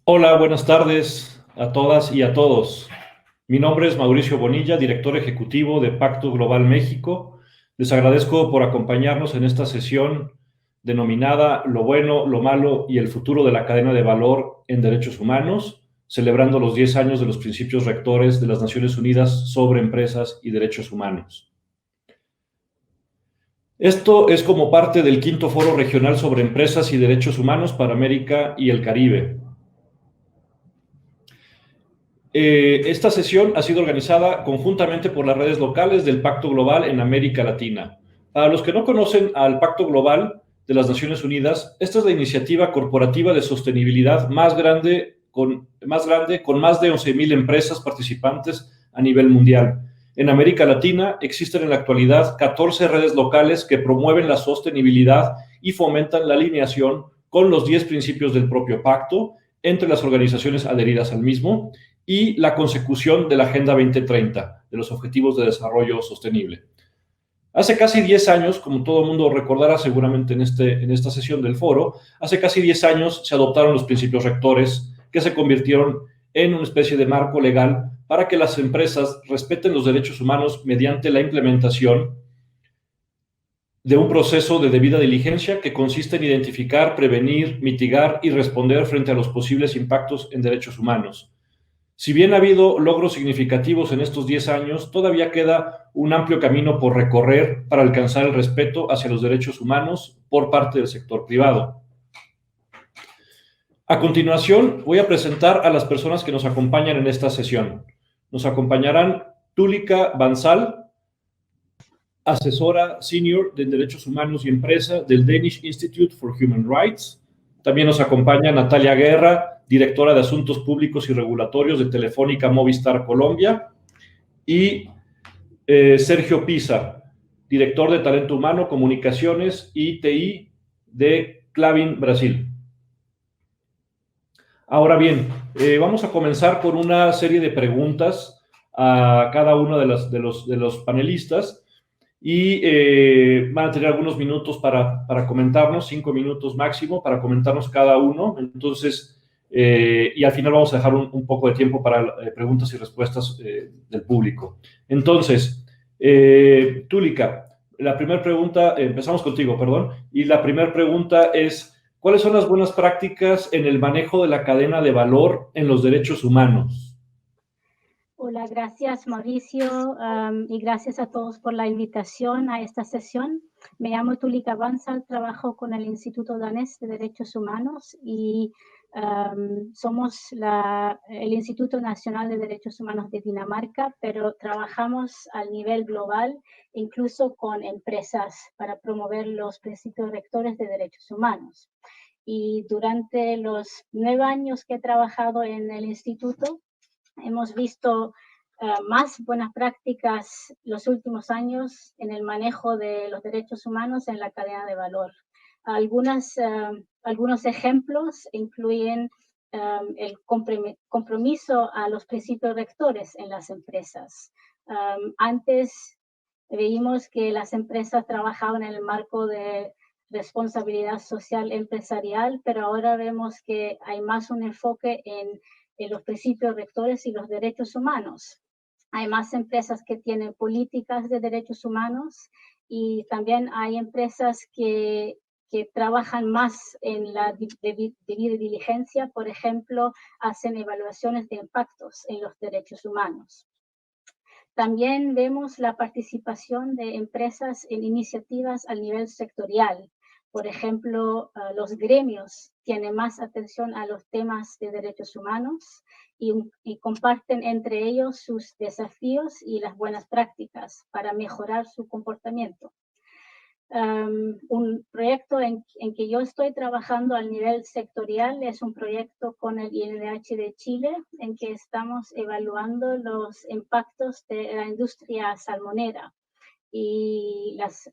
Hola, buenas tardes a todas y a todos. Mi nombre es Mauricio Bonilla, director ejecutivo de Pacto Global México. Les agradezco por acompañarnos en esta sesión denominada Lo bueno, lo malo y el futuro de la cadena de valor en derechos humanos, celebrando los 10 años de los principios rectores de las Naciones Unidas sobre empresas y derechos humanos. Esto es como parte del quinto foro regional sobre empresas y derechos humanos para América y el Caribe. Esta sesión ha sido organizada conjuntamente por las redes locales del Pacto Global en América Latina. Para los que no conocen al Pacto Global de las Naciones Unidas, esta es la iniciativa corporativa de sostenibilidad más grande con más de 11,000 empresas participantes a nivel mundial. En América Latina existen en la actualidad 14 redes locales que promueven la sostenibilidad y fomentan la alineación con los 10 principios del propio pacto entre las organizaciones adheridas al mismo y la consecución de la Agenda 2030, de los Objetivos de Desarrollo Sostenible. Hace casi 10 años, como todo el mundo recordará seguramente en esta sesión del foro, hace casi 10 años se adoptaron los principios rectores que se convirtieron en una especie de marco legal para que las empresas respeten los derechos humanos mediante la implementación de un proceso de debida diligencia que consiste en identificar, prevenir, mitigar y responder frente a los posibles impactos en derechos humanos. Si bien ha habido logros significativos en estos 10 años, todavía queda un amplio camino por recorrer para alcanzar el respeto hacia los derechos humanos por parte del sector privado. A continuación, voy a presentar a las personas que nos acompañan en esta sesión. Nos acompañarán Túlica Bansal, asesora senior de Derechos Humanos y Empresa del Danish Institute for Human Rights. También nos acompaña Natalia Guerra, directora de Asuntos Públicos y Regulatorios de Telefónica Movistar Colombia. Y Sergio Pisa, director de Talento Humano, Comunicaciones y TI de Clavin Brasil. Ahora bien, vamos a comenzar con una serie de preguntas a cada uno de los panelistas y van a tener algunos minutos para comentarnos, 5 minutos máximo para comentarnos cada uno. Entonces, y al final vamos a dejar un poco de tiempo para preguntas y respuestas del público. Entonces, Túlica, la primera pregunta, empezamos contigo, perdón, y la primera pregunta es, ¿cuáles son las buenas prácticas en el manejo de la cadena de valor en los derechos humanos? Hola, gracias Mauricio y gracias a todos por la invitación a esta sesión. Me llamo Túlica Bansal, trabajo con el Instituto Danés de Derechos Humanos y somos el Instituto Nacional de Derechos Humanos de Dinamarca, pero trabajamos a nivel global, incluso con empresas para promover los principios rectores de derechos humanos. Y durante los 9 años que he trabajado en el instituto, hemos visto más buenas prácticas los últimos años en el manejo de los derechos humanos en la cadena de valor. Algunos ejemplos incluyen el compromiso a los principios rectores en las empresas. Antes veíamos que las empresas trabajaban en el marco de responsabilidad social empresarial, pero ahora vemos que hay más un enfoque en los principios rectores y los derechos humanos. Hay más empresas que tienen políticas de derechos humanos y también hay empresas que trabajan más en la debida diligencia, por ejemplo, hacen evaluaciones de impactos en los derechos humanos. También vemos la participación de empresas en iniciativas a nivel sectorial. Por ejemplo, los gremios tienen más atención a los temas de derechos humanos y comparten entre ellos sus desafíos y las buenas prácticas para mejorar su comportamiento. Un proyecto en que yo estoy trabajando al nivel sectorial es un proyecto con el INDH de Chile en que estamos evaluando los impactos de la industria salmonera. Y las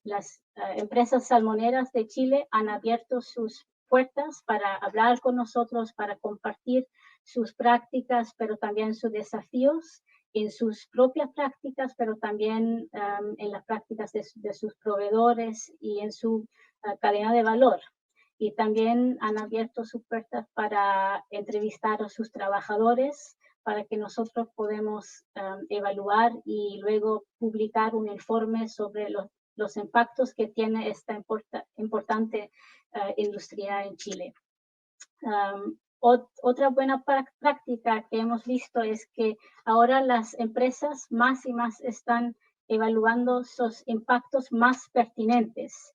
empresas salmoneras de Chile han abierto sus puertas para hablar con nosotros, para compartir sus prácticas, pero también sus desafíos en sus propias prácticas, pero también en las prácticas de sus proveedores y en su cadena de valor. y también han abierto sus puertas para entrevistar a sus trabajadores para que nosotros podamos evaluar y luego publicar un informe sobre los impactos que tiene esta importante industria en Chile. Otra buena práctica que hemos visto es que ahora las empresas más y más están evaluando sus impactos más pertinentes.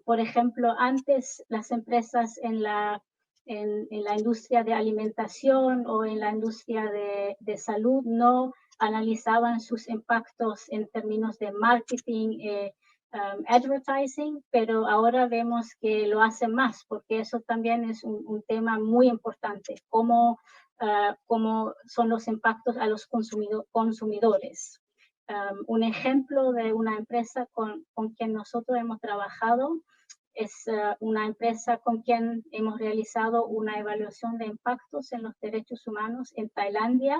Por ejemplo, antes las empresas en la industria de alimentación o en la industria de salud no analizaban sus impactos en términos de marketing, advertising, pero ahora vemos que lo hacen más, porque eso también es un tema muy importante, cómo son los impactos a los consumidores. Un ejemplo de una empresa con quien nosotros hemos trabajado es una empresa con quien hemos realizado una evaluación de impactos en los derechos humanos en Tailandia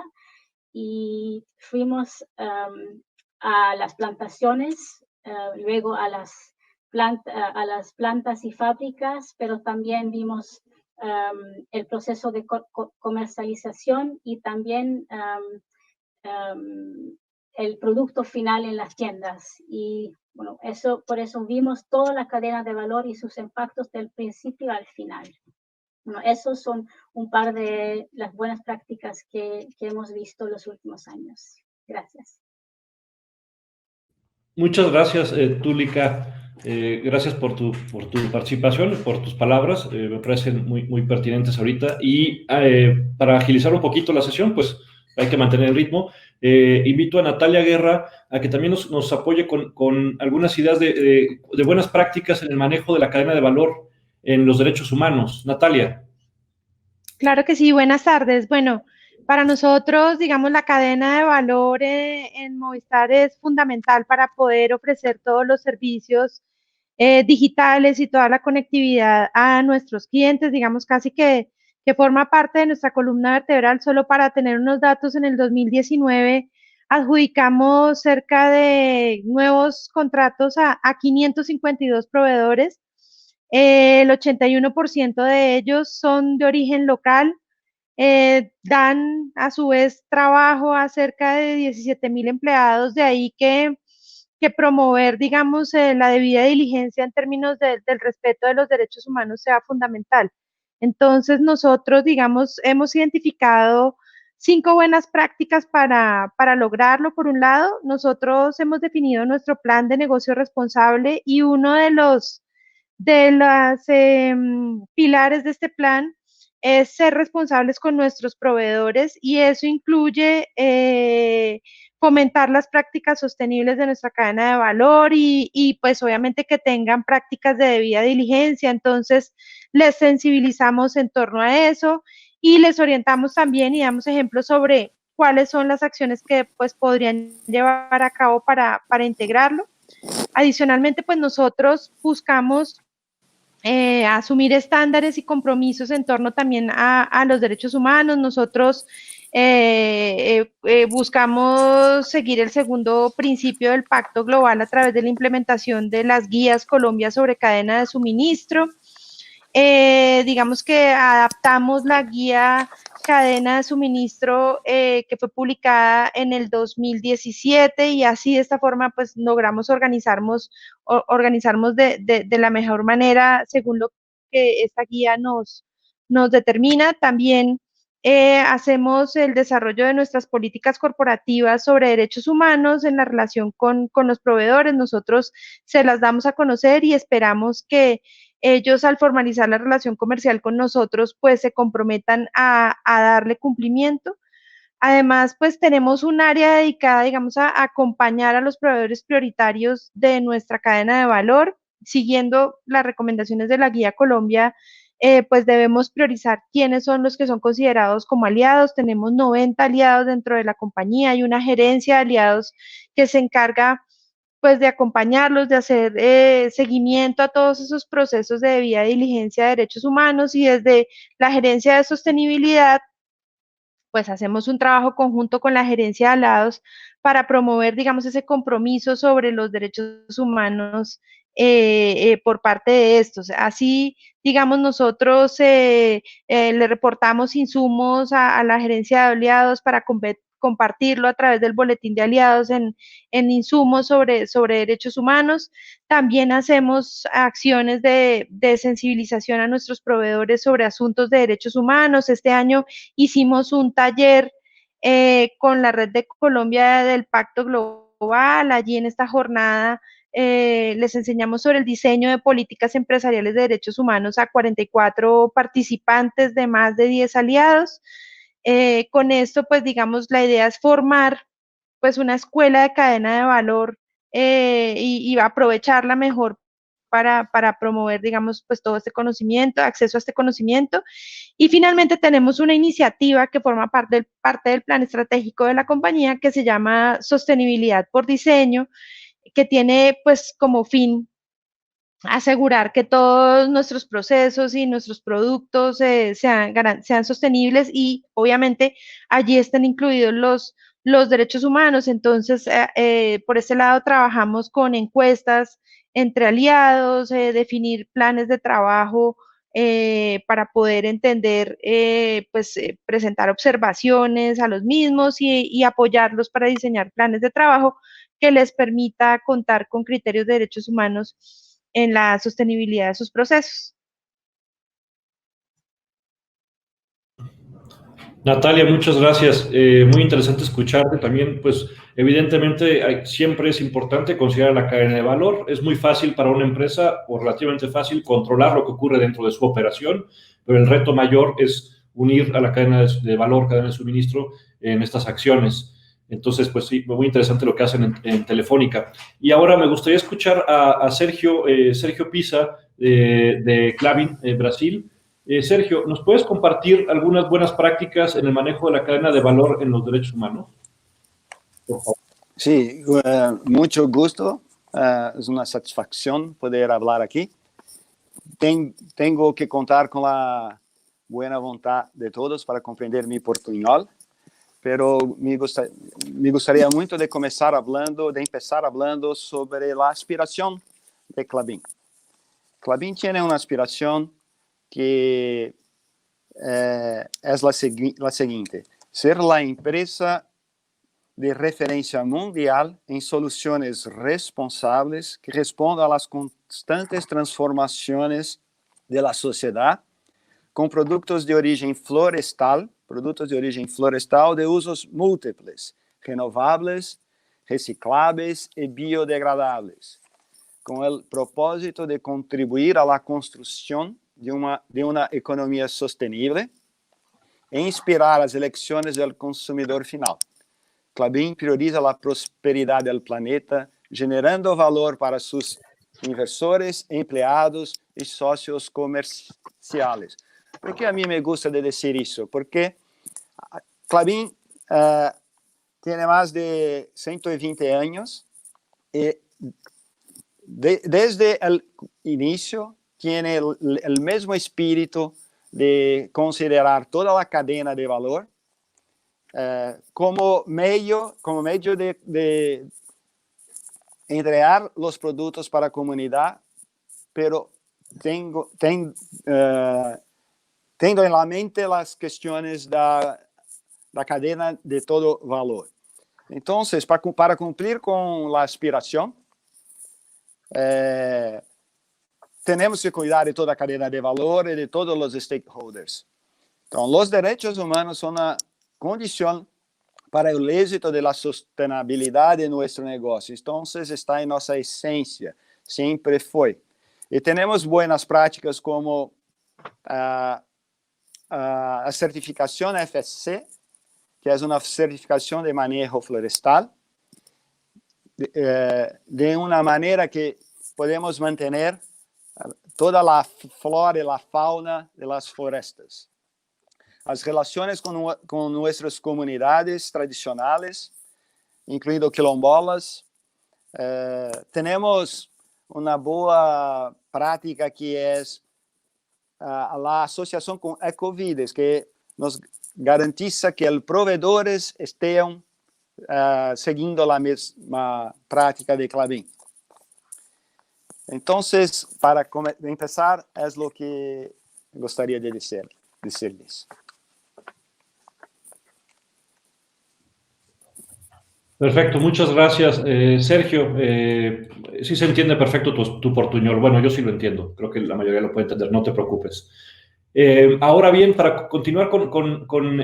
y fuimos a las plantaciones, luego a las plantas y fábricas, pero también vimos el proceso de comercialización y también el producto final en las tiendas. Y bueno, por eso vimos toda la cadena de valor y sus impactos del principio al final. Bueno, esos son un par de las buenas prácticas que hemos visto los últimos años. Gracias. Muchas gracias, Túlica. Gracias por tu participación, por tus palabras. Me parecen muy pertinentes ahorita. Y para agilizar un poquito la sesión, pues hay que mantener el ritmo. Invito a Natalia Guerra a que también nos apoye con algunas ideas de buenas prácticas en el manejo de la cadena de valor en los derechos humanos. Natalia. Claro que sí, buenas tardes. Bueno, para nosotros, digamos, la cadena de valor en Movistar es fundamental para poder ofrecer todos los servicios digitales y toda la conectividad a nuestros clientes, digamos, casi que forma parte de nuestra columna vertebral. Solo para tener unos datos, en el 2019 adjudicamos cerca de nuevos contratos a 552 proveedores. El 81% de ellos son de origen local, dan a su vez trabajo a cerca de 17,000 empleados, de ahí que promover, digamos, la debida diligencia en términos del respeto de los derechos humanos sea fundamental. Entonces, nosotros, digamos, hemos identificado 5 buenas prácticas para lograrlo. Por un lado, nosotros hemos definido nuestro plan de negocio responsable y uno de los pilares de este plan es ser responsables con nuestros proveedores, y eso incluye fomentar las prácticas sostenibles de nuestra cadena de valor y pues obviamente que tengan prácticas de debida diligencia. Entonces les sensibilizamos en torno a eso y les orientamos también y damos ejemplos sobre cuáles son las acciones que pues podrían llevar a cabo para integrarlo. Adicionalmente, pues nosotros buscamos asumir estándares y compromisos en torno también a los derechos humanos. Nosotros buscamos seguir el segundo principio del Pacto Global a través de la implementación de las guías Colombia sobre cadena de suministro. Digamos que adaptamos la guía cadena de suministro que fue publicada en el 2017 y así de esta forma pues logramos organizarnos de la mejor manera según lo que esta guía nos determina. También hacemos el desarrollo de nuestras políticas corporativas sobre derechos humanos en la relación con los proveedores. Nosotros se las damos a conocer y esperamos que ellos, al formalizar la relación comercial con nosotros, pues se comprometan a darle cumplimiento. Además, pues tenemos un área dedicada, digamos, a acompañar a los proveedores prioritarios de nuestra cadena de valor, siguiendo las recomendaciones de la Guía Colombia. Pues debemos priorizar quiénes son los que son considerados como aliados. Tenemos 90 aliados dentro de la compañía, hay una gerencia de aliados que se encarga pues de acompañarlos, de hacer seguimiento a todos esos procesos de debida diligencia de derechos humanos, y desde la gerencia de sostenibilidad pues hacemos un trabajo conjunto con la gerencia de aliados para promover, digamos, ese compromiso sobre los derechos humanos por parte de estos. Así, digamos, nosotros le reportamos insumos a la gerencia de aliados para compartirlo a través del boletín de aliados en insumos sobre derechos humanos. También hacemos acciones de sensibilización a nuestros proveedores sobre asuntos de derechos humanos. Este año hicimos un taller con la Red de Colombia del Pacto Global. Allí en esta jornada les enseñamos sobre el diseño de políticas empresariales de derechos humanos a 44 participantes de más de 10 aliados. Con esto, pues digamos, la idea es formar pues una escuela de cadena de valor y aprovecharla mejor para promover, digamos, pues todo este conocimiento, acceso a este conocimiento. Y finalmente tenemos una iniciativa que forma parte del plan estratégico de la compañía que se llama Sostenibilidad por Diseño, que tiene pues como fin asegurar que todos nuestros procesos y nuestros productos sean sostenibles y obviamente allí están incluidos los derechos humanos. Entonces, por este lado trabajamos con encuestas entre aliados, definir planes de trabajo para poder entender, presentar observaciones a los mismos y apoyarlos para diseñar planes de trabajo que les permita contar con criterios de derechos humanos en la sostenibilidad de sus procesos. Natalia, muchas gracias. Muy interesante escucharte también. Pues evidentemente siempre es importante considerar la cadena de valor. Es muy fácil para una empresa, o relativamente fácil, controlar lo que ocurre dentro de su operación, pero el reto mayor es unir a la cadena de valor, cadena de suministro en estas acciones. Entonces, pues sí, muy interesante lo que hacen en Telefónica. Y ahora me gustaría escuchar a Sergio, Sergio Pisa de Klabin, Brasil. Sergio, ¿nos puedes compartir algunas buenas prácticas en el manejo de la cadena de valor en los derechos humanos? Por favor. Sí, mucho gusto. Es una satisfacción poder hablar aquí. Tengo que contar con la buena voluntad de todos para comprender mi portuñol, pero me gustaría mucho de empezar hablando sobre la aspiración de Klabin. Klabin tiene una aspiración que es la siguiente: ser la empresa de referencia mundial en soluciones responsables que respondan a las constantes transformaciones de la sociedad, con productos de origen florestal de usos múltiples, renovables, reciclables y biodegradables, con el propósito de contribuir a la construcción de una economía sostenible e inspirar las elecciones del consumidor final. Klabin prioriza la prosperidad del planeta, generando valor para sus inversores, empleados y socios comerciales. ¿Por qué a mí me gusta de decir eso? Porque Klabin tiene más de 120 años y desde el inicio tiene el mismo espíritu de considerar toda la cadena de valor como medio de entregar los productos para la comunidad, pero teniendo en la mente las cuestiones de la cadena de todo valor. Entonces, para cumplir con la aspiración, tenemos que cuidar de toda la cadena de valor y de todos los stakeholders. Entonces, los derechos humanos son una condición para el éxito de la sostenibilidad de nuestro negocio. Entonces, está en nuestra esencia, siempre fue. Y tenemos buenas prácticas como a certificación FSC, que es una certificación de manejo florestal, de una manera que podemos mantener toda la flora y la fauna de las florestas. Las relaciones con nuestras comunidades tradicionales, incluindo quilombolas. Tenemos una buena práctica que es la asociación con Ecovides, que nos garantiza que los proveedores estén siguiendo la misma práctica de Klabin. Entonces, para empezar, es lo que gustaría de decirles. Perfecto, muchas gracias, Sergio. Sí se entiende perfecto tu portuñol. Bueno, yo sí lo entiendo. Creo que la mayoría lo puede entender, no te preocupes. Ahora bien, para continuar con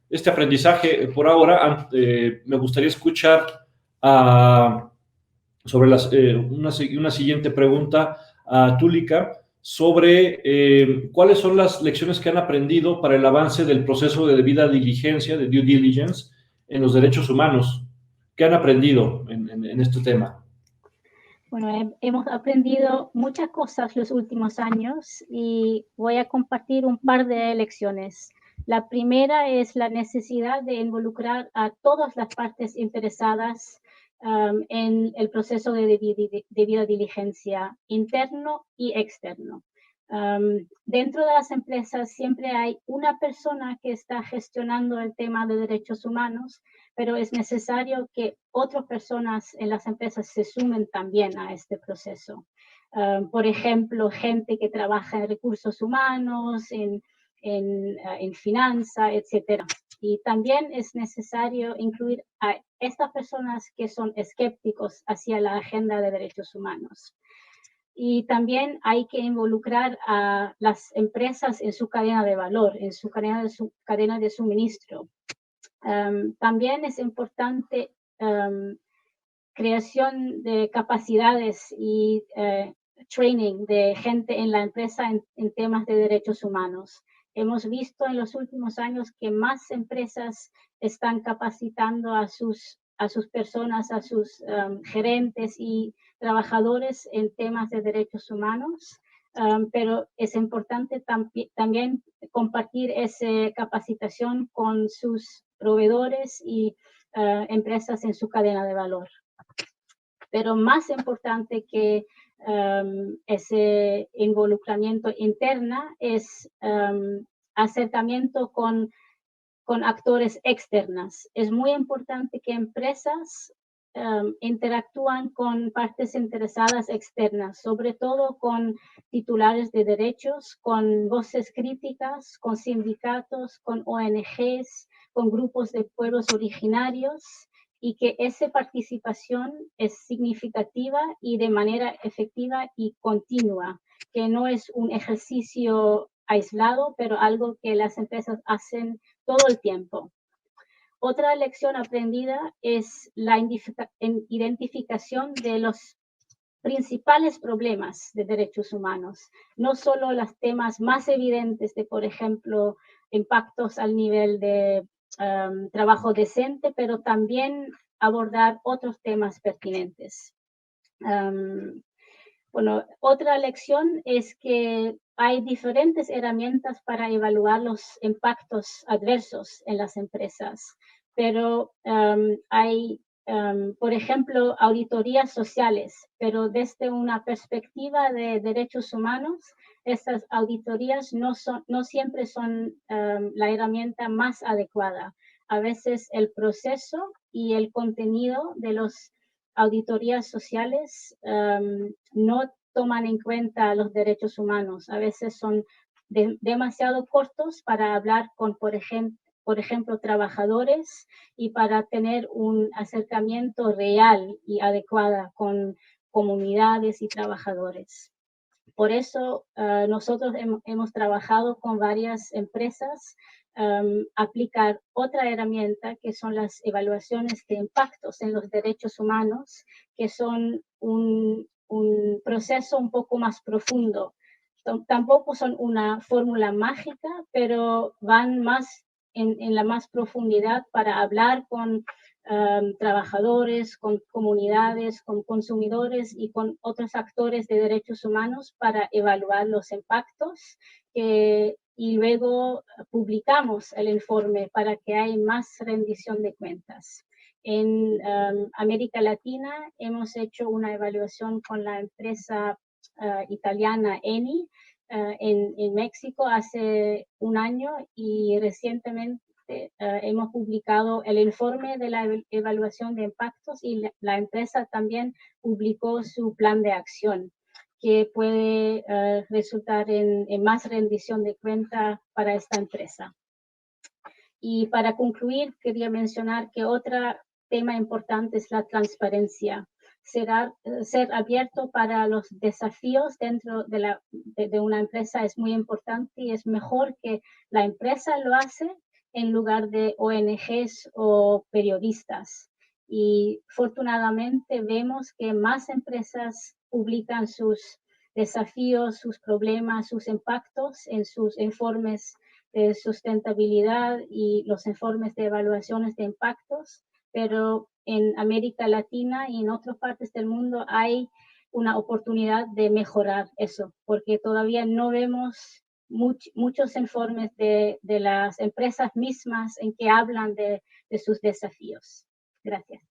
este aprendizaje por ahora, me gustaría escuchar sobre una siguiente pregunta a Tulika sobre cuáles son las lecciones que han aprendido para el avance del proceso de debida diligencia, de due diligence, en los derechos humanos. ¿Qué han aprendido en este tema? Bueno, hemos aprendido muchas cosas los últimos años y voy a compartir un par de lecciones. La primera es la necesidad de involucrar a todas las partes interesadas en el proceso de debida diligencia interno y externo. Dentro de las empresas siempre hay una persona que está gestionando el tema de derechos humanos, pero es necesario que otras personas en las empresas se sumen también a este proceso. Por ejemplo, gente que trabaja en recursos humanos, en finanzas, etc. Y también es necesario incluir a estas personas que son escépticos hacia la agenda de derechos humanos. Y también hay que involucrar a las empresas en su cadena de valor, en su cadena de suministro. También es importante creación de capacidades y training de gente en la empresa en temas de derechos humanos. Hemos visto en los últimos años que más empresas están capacitando a sus personas, a sus gerentes y trabajadores en temas de derechos humanos, pero es importante también compartir esa capacitación con sus proveedores y empresas en su cadena de valor. Pero más importante que ese involucramiento interna es acercamiento con actores externas. Es muy importante que empresas interactúan con partes interesadas externas, sobre todo con titulares de derechos, con voces críticas, con sindicatos, con ONGs, con grupos de pueblos originarios, y que esa participación es significativa y de manera efectiva y continua, que no es un ejercicio aislado, pero algo que las empresas hacen todo el tiempo. Otra lección aprendida es la identificación de los principales problemas de derechos humanos, no solo los temas más evidentes de, por ejemplo, impactos al nivel de trabajo decente, pero también abordar otros temas pertinentes. Bueno, otra lección es que hay diferentes herramientas para evaluar los impactos adversos en las empresas, pero hay, por ejemplo, auditorías sociales, pero desde una perspectiva de derechos humanos, estas auditorías no siempre son la herramienta más adecuada. A veces el proceso y el contenido de los auditorías sociales no toman en cuenta los derechos humanos. A veces son demasiado cortos para hablar con, por ejemplo, trabajadores y para tener un acercamiento real y adecuado con comunidades y trabajadores. Por eso nosotros hemos trabajado con varias empresas aplicar otra herramienta que son las evaluaciones de impactos en los derechos humanos, que son un proceso un poco más profundo. Tampoco son una fórmula mágica, pero van más en la más profundidad para hablar con trabajadores, con comunidades, con consumidores y con otros actores de derechos humanos para evaluar los impactos y luego publicamos el informe para que haya más rendición de cuentas. En América Latina hemos hecho una evaluación con la empresa italiana Eni en México hace un año y recientemente parte, hemos publicado el informe de la evaluación de impactos y la empresa también publicó su plan de acción, que puede resultar en más rendición de cuenta para esta empresa. Y para concluir, quería mencionar que otro tema importante es la transparencia. Ser abierto para los desafíos dentro de una empresa es muy importante y es mejor que la empresa lo hace en lugar de ONGs o periodistas. Y afortunadamente vemos que más empresas publican sus desafíos, sus problemas, sus impactos en sus informes de sustentabilidad y los informes de evaluaciones de impactos, pero en América Latina y en otras partes del mundo hay una oportunidad de mejorar eso, porque todavía no vemos muchos informes de las empresas mismas en que hablan de sus desafíos. Gracias.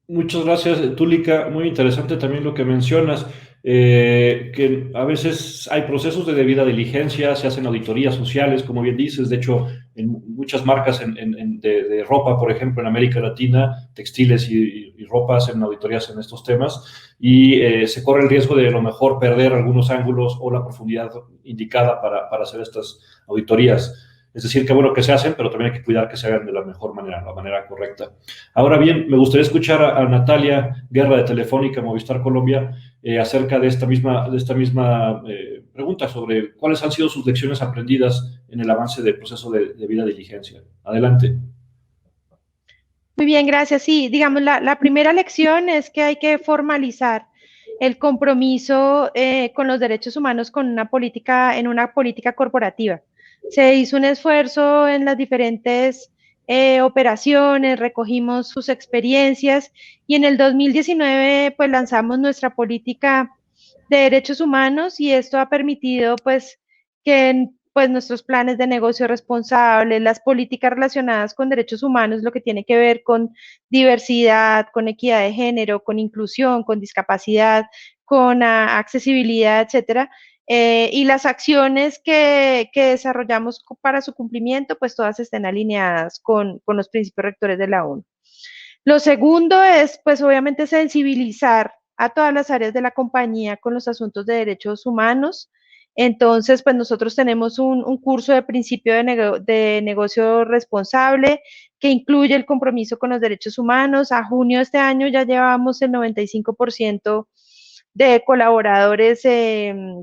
Muchas gracias, Túlica. Muy interesante también lo que mencionas, que a veces hay procesos de debida diligencia, se hacen auditorías sociales, como bien dices. De hecho, en muchas marcas de ropa, por ejemplo, en América Latina, textiles y ropa hacen auditorías en estos temas y se corre el riesgo de a lo mejor perder algunos ángulos o la profundidad indicada para hacer estas auditorías. Es decir, que bueno que se hacen, pero también hay que cuidar que se hagan de la mejor manera, la manera correcta. Ahora bien, me gustaría escuchar a Natalia Guerra de Telefónica Movistar Colombia acerca de esta misma pregunta sobre cuáles han sido sus lecciones aprendidas en el avance del proceso de debida diligencia. Adelante. Muy bien, gracias. Sí, digamos, la primera lección es que hay que formalizar el compromiso con los derechos humanos en una política corporativa. Se hizo un esfuerzo en las diferentes operaciones, recogimos sus experiencias y en el 2019 pues lanzamos nuestra política de derechos humanos y esto ha permitido pues que pues nuestros planes de negocio responsables, las políticas relacionadas con derechos humanos, lo que tiene que ver con diversidad, con equidad de género, con inclusión, con discapacidad, con accesibilidad, etcétera, y las acciones que desarrollamos para su cumplimiento, pues todas estén alineadas con los principios rectores de la ONU. Lo segundo es, pues obviamente, sensibilizar a todas las áreas de la compañía con los asuntos de derechos humanos. Entonces, pues nosotros tenemos un curso de principio de negocio responsable que incluye el compromiso con los derechos humanos. A junio de este año ya llevamos el 95% de colaboradores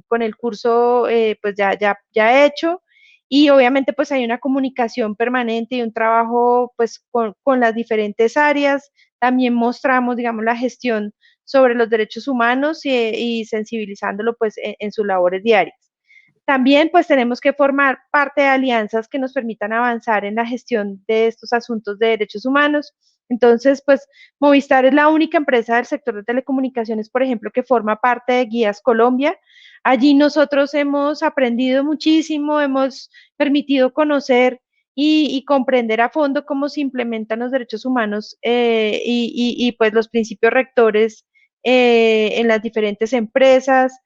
con el curso pues ya hecho y obviamente pues hay una comunicación permanente y un trabajo pues con las diferentes áreas. También mostramos, digamos, la gestión sobre los derechos humanos y sensibilizándolo pues en sus labores diarias. También pues tenemos que formar parte de alianzas que nos permitan avanzar en la gestión de estos asuntos de derechos humanos. Entonces, pues Movistar es la única empresa del sector de telecomunicaciones, por ejemplo, que forma parte de Guías Colombia. Allí nosotros hemos aprendido muchísimo, hemos permitido conocer y comprender a fondo cómo se implementan los derechos humanos pues los principios rectores en las diferentes empresas.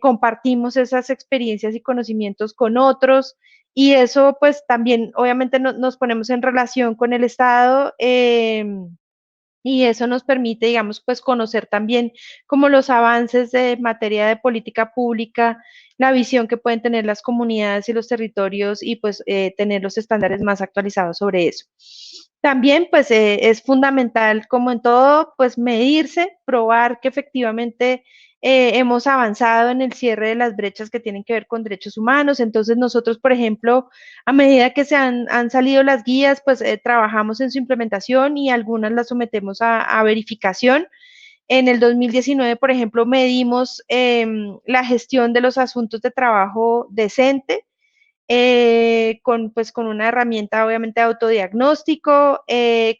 Compartimos esas experiencias y conocimientos con otros y eso pues también obviamente nos ponemos en relación con el Estado y eso nos permite, digamos, pues conocer también como los avances de materia de política pública, la visión que pueden tener las comunidades y los territorios y pues tener los estándares más actualizados sobre eso. También pues es fundamental, como en todo, pues medirse, probar que efectivamente hemos avanzado en el cierre de las brechas que tienen que ver con derechos humanos. Entonces nosotros, por ejemplo, a medida que han salido las guías, pues trabajamos en su implementación y algunas las sometemos a verificación. En el 2019, por ejemplo, medimos la gestión de los asuntos de trabajo decente con una herramienta obviamente de autodiagnóstico,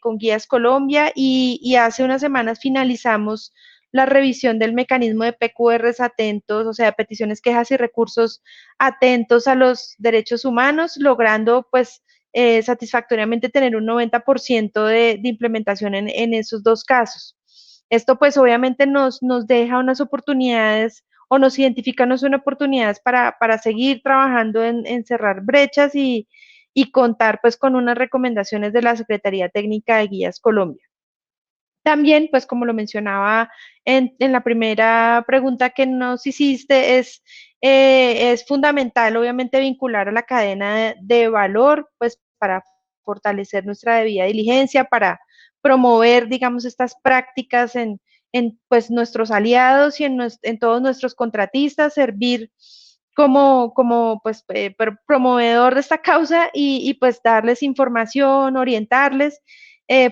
con Guías Colombia y hace unas semanas finalizamos la revisión del mecanismo de PQRs atentos, o sea, peticiones, quejas y recursos atentos a los derechos humanos, logrando pues satisfactoriamente tener un 90% de implementación en esos dos casos. Esto pues obviamente nos deja unas oportunidades o nos identifican no son oportunidades para seguir trabajando en cerrar brechas y contar pues con unas recomendaciones de la Secretaría Técnica de Guías Colombia. También, pues como lo mencionaba en la primera pregunta que nos hiciste, es fundamental obviamente vincular a la cadena de valor, pues para fortalecer nuestra debida diligencia, para promover, digamos, estas prácticas en pues nuestros aliados y en todos nuestros contratistas, servir como pues promovedor de esta causa y pues darles información, orientarles,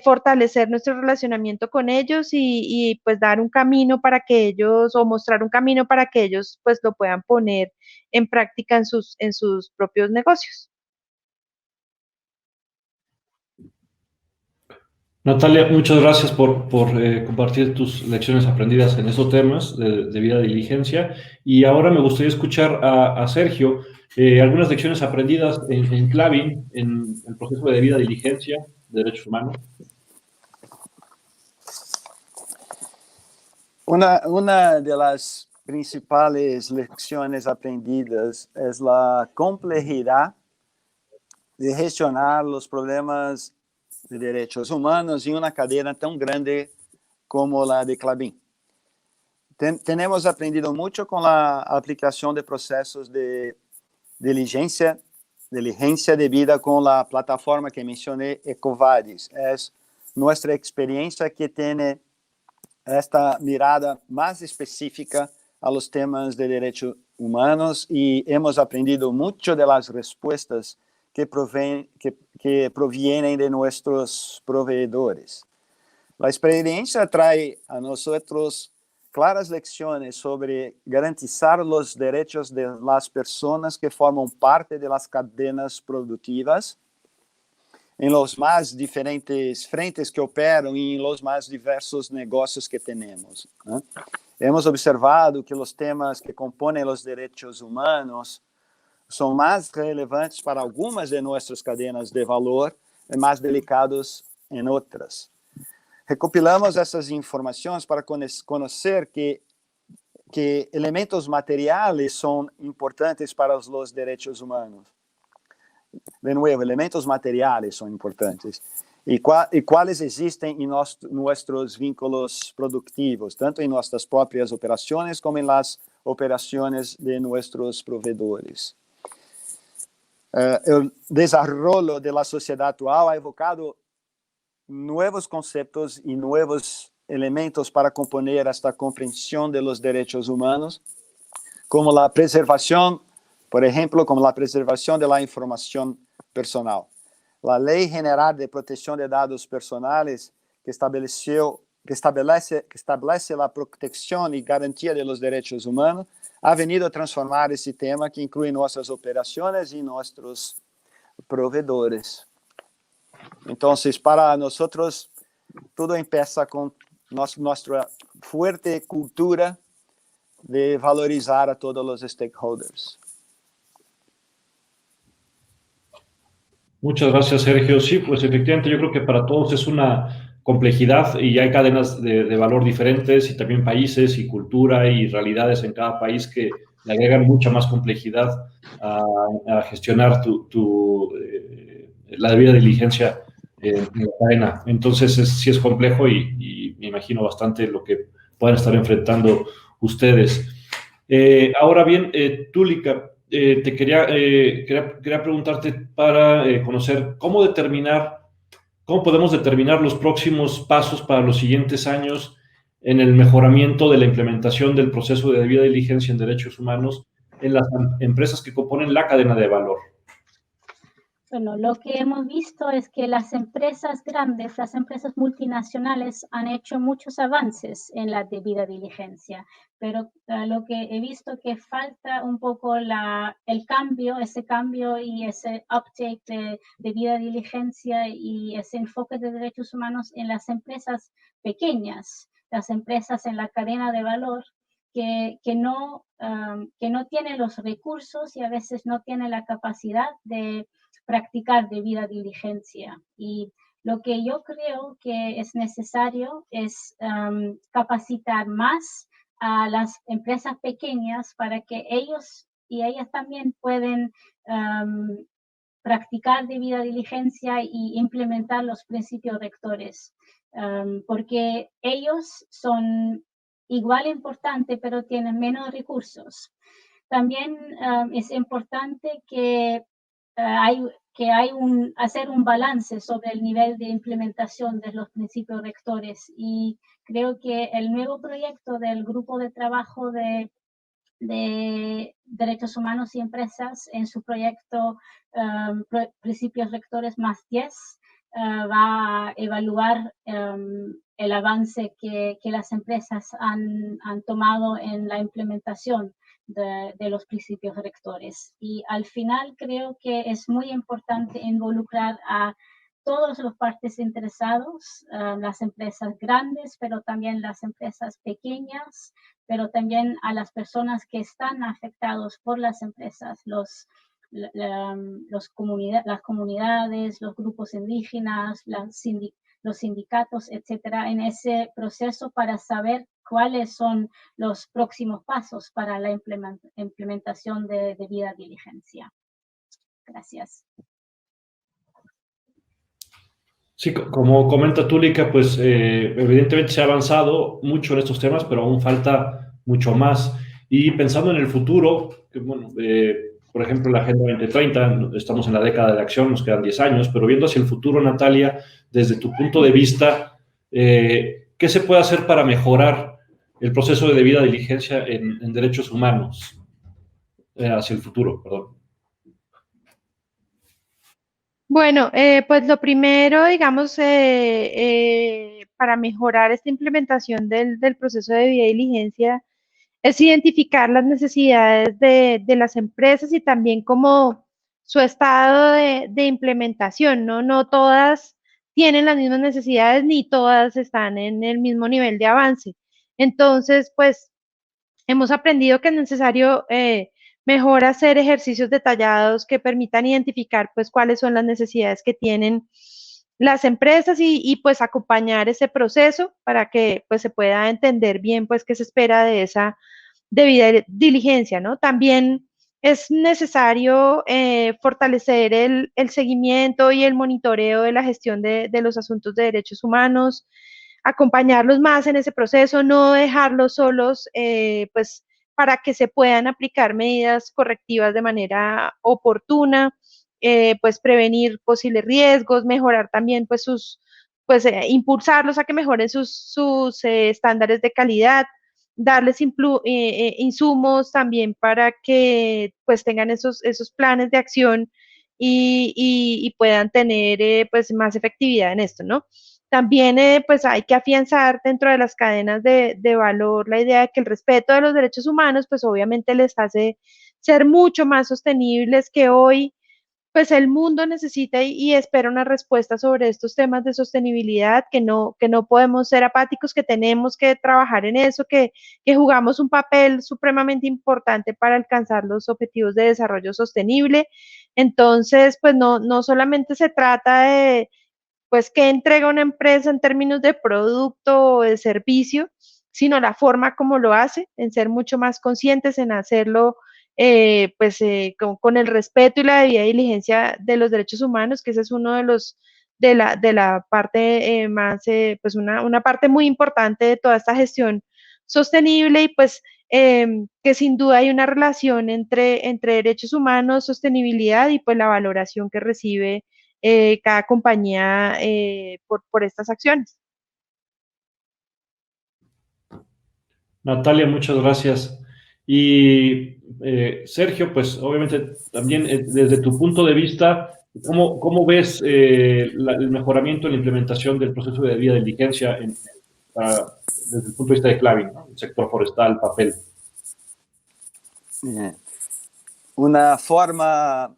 fortalecer nuestro relacionamiento con ellos y pues dar un camino para que ellos, o mostrar un camino para que ellos pues lo puedan poner en práctica en sus propios negocios. Natalia, muchas gracias por compartir tus lecciones aprendidas en esos temas de debida diligencia. Y ahora me gustaría escuchar a Sergio algunas lecciones aprendidas en Clavin, en el proceso de debida diligencia de derechos humanos. Una de las principales lecciones aprendidas es la complejidad de gestionar los problemas de derechos humanos en una cadena tan grande como la de Klabin. Tenemos aprendido mucho con la aplicación de procesos de diligencia debida con la plataforma que mencioné, EcoVadis. Es nuestra experiencia que tiene esta mirada más específica a los temas de derechos humanos y hemos aprendido mucho de las respuestas que provienen de nuestros proveedores. La experiencia trae a nosotros claras lecciones sobre garantizar los derechos de las personas que forman parte de las cadenas productivas en los más diferentes frentes que operan y en los más diversos negocios que tenemos, ¿eh? Hemos observado que los temas que componen los derechos humanos son más relevantes para algunas de nuestras cadenas de valor y más delicados en otras. Recopilamos essas informações para conocer que elementos materiales son importantes para los derechos humanos. De nuevo, elementos materiales son importantes. Y cuáles existen en nuestros vínculos productivos, tanto en nuestras propias operaciones como en las operaciones de nuestros proveedores. El desarrollo de la sociedad actual ha evocado nuevos conceptos y nuevos elementos para componer esta comprensión de los derechos humanos, como la preservación, por ejemplo, como la preservación de la información personal. La Ley General de Protección de Dados Personales, que establece la protección y garantía de los derechos humanos, ha venido a transformar ese tema que incluye nuestras operaciones y nuestros proveedores. Entonces, para nosotros, todo empieza con nuestra fuerte cultura de valorizar a todos los stakeholders. Muchas gracias, Sergio. Sí, pues efectivamente yo creo que para todos es una complejidad y hay cadenas de valor diferentes y también países y cultura y realidades en cada país que le agregan mucha más complejidad a gestionar la debida diligencia en la cadena. Entonces sí es complejo y me imagino bastante lo que puedan estar enfrentando ustedes. Ahora bien, Túlica, te quería preguntarte para conocer cómo podemos determinar los próximos pasos para los siguientes años en el mejoramiento de la implementación del proceso de debida diligencia en derechos humanos en las empresas que componen la cadena de valor. Bueno, lo que hemos visto es que las empresas grandes, las empresas multinacionales han hecho muchos avances en la debida diligencia, pero lo que he visto que falta un poco ese cambio y ese uptake de debida diligencia y ese enfoque de derechos humanos en las empresas pequeñas, las empresas en la cadena de valor, que no tienen los recursos y a veces no tienen la capacidad de practicar debida diligencia. Y lo que yo creo que es necesario es capacitar más a las empresas pequeñas para que ellos y ellas también pueden practicar debida diligencia y implementar los principios rectores, porque ellos son igual importantes, pero tienen menos recursos. También es importante que hacer un balance sobre el nivel de implementación de los principios rectores, y creo que el nuevo proyecto del grupo de trabajo de derechos humanos y empresas en su proyecto Principios Rectores más 10 va a evaluar el avance que las empresas han tomado en la implementación de los principios rectores. Y al final creo que es muy importante involucrar a todas las partes interesadas, las empresas grandes, pero también las empresas pequeñas, pero también a las personas que están afectados por las empresas, las comunidades, los grupos indígenas, los sindicatos, etcétera, en ese proceso para saber cuáles son los próximos pasos para la implementación de debida diligencia. Gracias. Sí, como comenta Túlica, pues evidentemente se ha avanzado mucho en estos temas, pero aún falta mucho más. Y pensando en el futuro, que, bueno, por ejemplo, la Agenda 2030, estamos en la década de acción, nos quedan 10 años, pero viendo hacia el futuro, Natalia, desde tu punto de vista, ¿qué se puede hacer para mejorar el proceso de debida diligencia en derechos humanos hacia el futuro? Perdón. Bueno, pues lo primero, digamos, para mejorar esta implementación del proceso de debida diligencia es identificar las necesidades de las empresas y también como su estado de implementación, ¿no? No todas tienen las mismas necesidades ni todas están en el mismo nivel de avance. Entonces, pues hemos aprendido que es necesario mejor hacer ejercicios detallados que permitan identificar pues cuáles son las necesidades que tienen las empresas pues acompañar ese proceso para que pues se pueda entender bien pues qué se espera de esa debida diligencia, ¿no? También es necesario fortalecer el seguimiento y el monitoreo de la gestión de los asuntos de derechos humanos, acompañarlos más en ese proceso, no dejarlos solos, pues para que se puedan aplicar medidas correctivas de manera oportuna, pues prevenir posibles riesgos, mejorar también pues pues impulsarlos a que mejoren sus estándares de calidad, darles insumos también para que pues tengan esos planes de acción y puedan tener pues más efectividad en esto, ¿no? También pues hay que afianzar dentro de las cadenas de valor la idea de que el respeto de los derechos humanos pues obviamente les hace ser mucho más sostenibles, que hoy pues el mundo necesita y espera una respuesta sobre estos temas de sostenibilidad, que no podemos ser apáticos, que tenemos que trabajar en eso, que jugamos un papel supremamente importante para alcanzar los objetivos de desarrollo sostenible. Entonces, pues no solamente se trata de pues qué entrega una empresa en términos de producto o de servicio, sino la forma como lo hace, en ser mucho más conscientes, en hacerlo con el respeto y la debida diligencia de los derechos humanos, que ese es uno de los de la parte más, pues una parte muy importante de toda esta gestión sostenible y pues que sin duda hay una relación entre derechos humanos, sostenibilidad y pues la valoración que recibe cada compañía por estas acciones. Natalia, muchas gracias. Y Sergio, pues obviamente también desde tu punto de vista, ¿cómo ves el mejoramiento en la implementación del proceso de debida diligencia desde el punto de vista de Klabin, ¿no? El sector forestal, papel? Una forma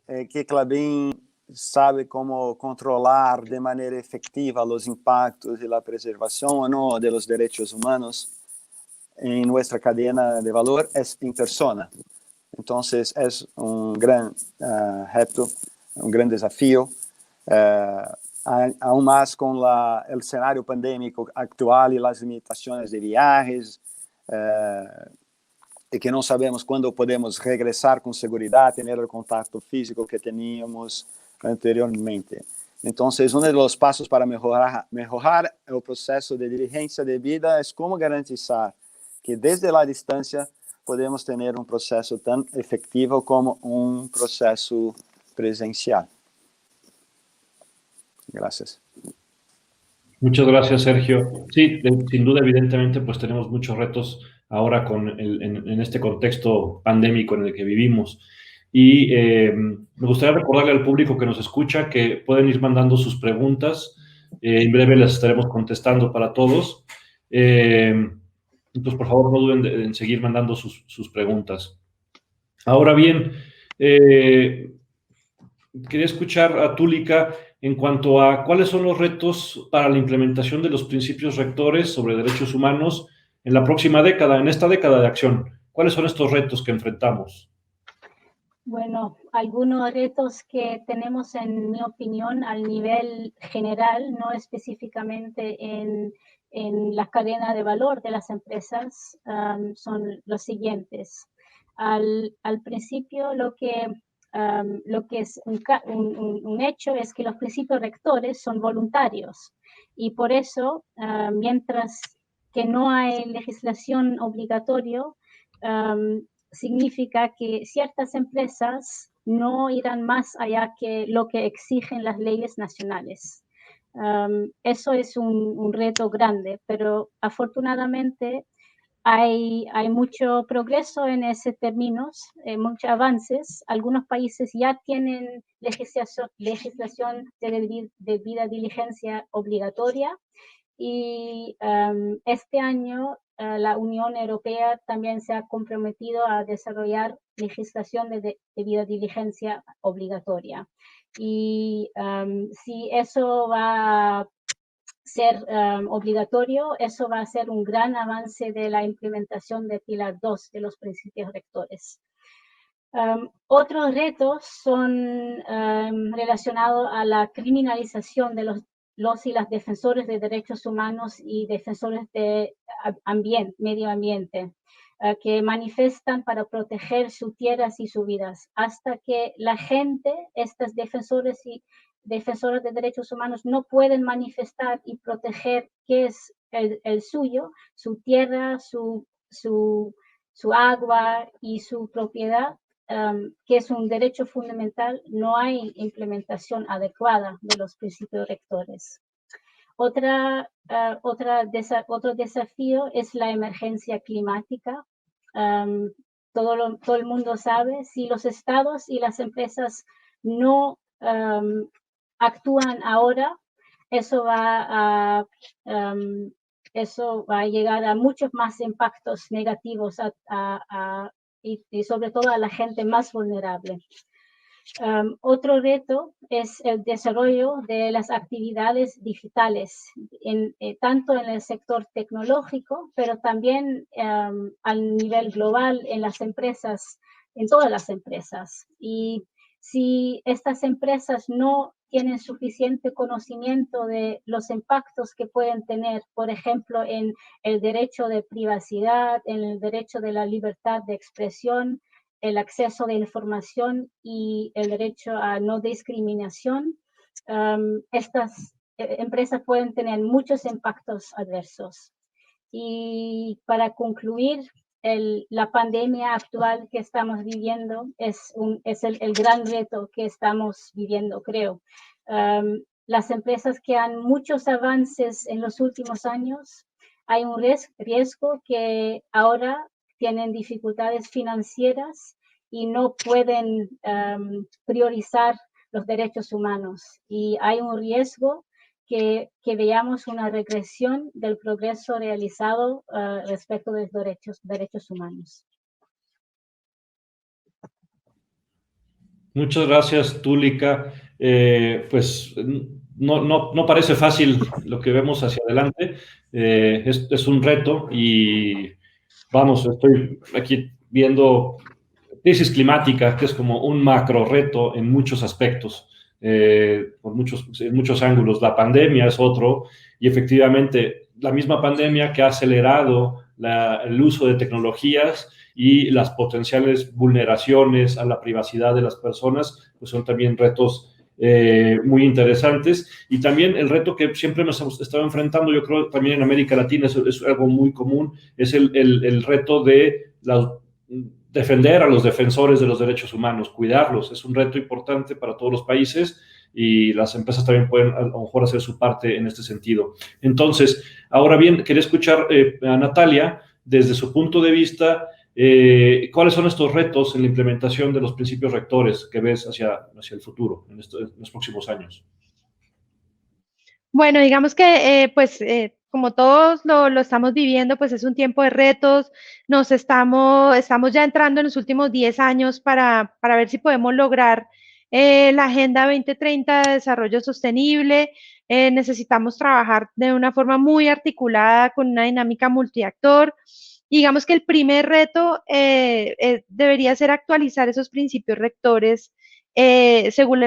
que Klabin sabe cómo controlar de manera efectiva los impactos y la preservación o no de los derechos humanos en nuestra cadena de valor es en persona. Entonces es un gran reto, un gran desafío, aún más con el escenario pandémico actual y las limitaciones de viajes, y que no sabemos cuándo podemos regresar con seguridad, tener el contacto físico que teníamos anteriormente. Entonces, uno de los pasos para mejorar el proceso de diligencia de vida es cómo garantizar que desde la distancia podemos tener un proceso tan efectivo como un proceso presencial. Gracias. Muchas gracias, Sergio. Sí, sin duda, evidentemente, pues tenemos muchos retos ahora en este contexto pandémico en el que vivimos. Y me gustaría recordarle al público que nos escucha que pueden ir mandando sus preguntas. En breve las estaremos contestando para todos. Entonces, por favor, no duden en seguir mandando sus preguntas. Ahora bien, quería escuchar a Tulika en cuanto a cuáles son los retos para la implementación de los principios rectores sobre derechos humanos en la próxima década, en esta década de acción. ¿Cuáles son estos retos que enfrentamos? Bueno, algunos retos que tenemos, en mi opinión, al nivel general, no específicamente en la cadena de valor de las empresas, son los siguientes. Al principio, lo que es un hecho es que los principios rectores son voluntarios y por eso, mientras que no hay legislación obligatoria, significa que ciertas empresas no irán más allá que lo que exigen las leyes nacionales. Eso es un reto grande, pero afortunadamente hay mucho progreso en ese términos, muchos avances. Algunos países ya tienen legislación de debida diligencia obligatoria y este año la Unión Europea también se ha comprometido a desarrollar legislación de debida diligencia obligatoria. Y si eso va a ser obligatorio, eso va a ser un gran avance de la implementación de Pilar 2 de los principios rectores. Otros retos son relacionados a la criminalización de los y las defensores de derechos humanos y defensores de medio ambiente, que manifiestan para proteger sus tierras y sus vidas. Hasta que la gente, estos defensores y defensoras de derechos humanos, no pueden manifestar y proteger qué es el suyo, su tierra, su agua y su propiedad, que es un derecho fundamental, no hay implementación adecuada de los principios rectores. Otro desafío es la emergencia climática. Todo el mundo sabe, si los estados y las empresas no actúan ahora, eso va a llegar a muchos más impactos negativos y sobre todo a la gente más vulnerable. Otro reto es el desarrollo de las actividades digitales, tanto en el sector tecnológico, pero también al nivel global en las empresas, en todas las empresas. Y si estas empresas no tienen suficiente conocimiento de los impactos que pueden tener, por ejemplo, en el derecho de privacidad, en el derecho de la libertad de expresión, el acceso de información y el derecho a no discriminación, estas empresas pueden tener muchos impactos adversos. Y para concluir, la pandemia actual que estamos viviendo es el gran reto que estamos viviendo, creo. Las empresas que han muchos avances en los últimos años, hay un riesgo que ahora tienen dificultades financieras y no pueden priorizar los derechos humanos. Y hay un riesgo que veamos una regresión del progreso realizado respecto de los derechos humanos. Muchas gracias, Tulika. Pues no parece fácil lo que vemos hacia adelante. Es un reto y vamos, estoy aquí viendo crisis climática, que es como un macro reto en muchos aspectos, en muchos ángulos. La pandemia es otro, y efectivamente la misma pandemia que ha acelerado el uso de tecnologías y las potenciales vulneraciones a la privacidad de las personas, pues son también retos muy interesantes. Y también el reto que siempre nos hemos estado enfrentando, yo creo también en América Latina es algo muy común, es el reto de defender a los defensores de los derechos humanos, cuidarlos. Es un reto importante para todos los países y las empresas también pueden a lo mejor hacer su parte en este sentido. Entonces, ahora bien, quería escuchar a Natalia desde su punto de vista. ¿Cuáles son estos retos en la implementación de los principios rectores que ves hacia el futuro, en los próximos años? Bueno, digamos que como todos lo estamos viviendo, pues es un tiempo de retos. Estamos ya entrando en los últimos 10 años para ver si podemos lograr la Agenda 2030 de Desarrollo Sostenible. Necesitamos trabajar de una forma muy articulada con una dinámica multiactor. Y digamos que el primer reto debería ser actualizar esos principios rectores según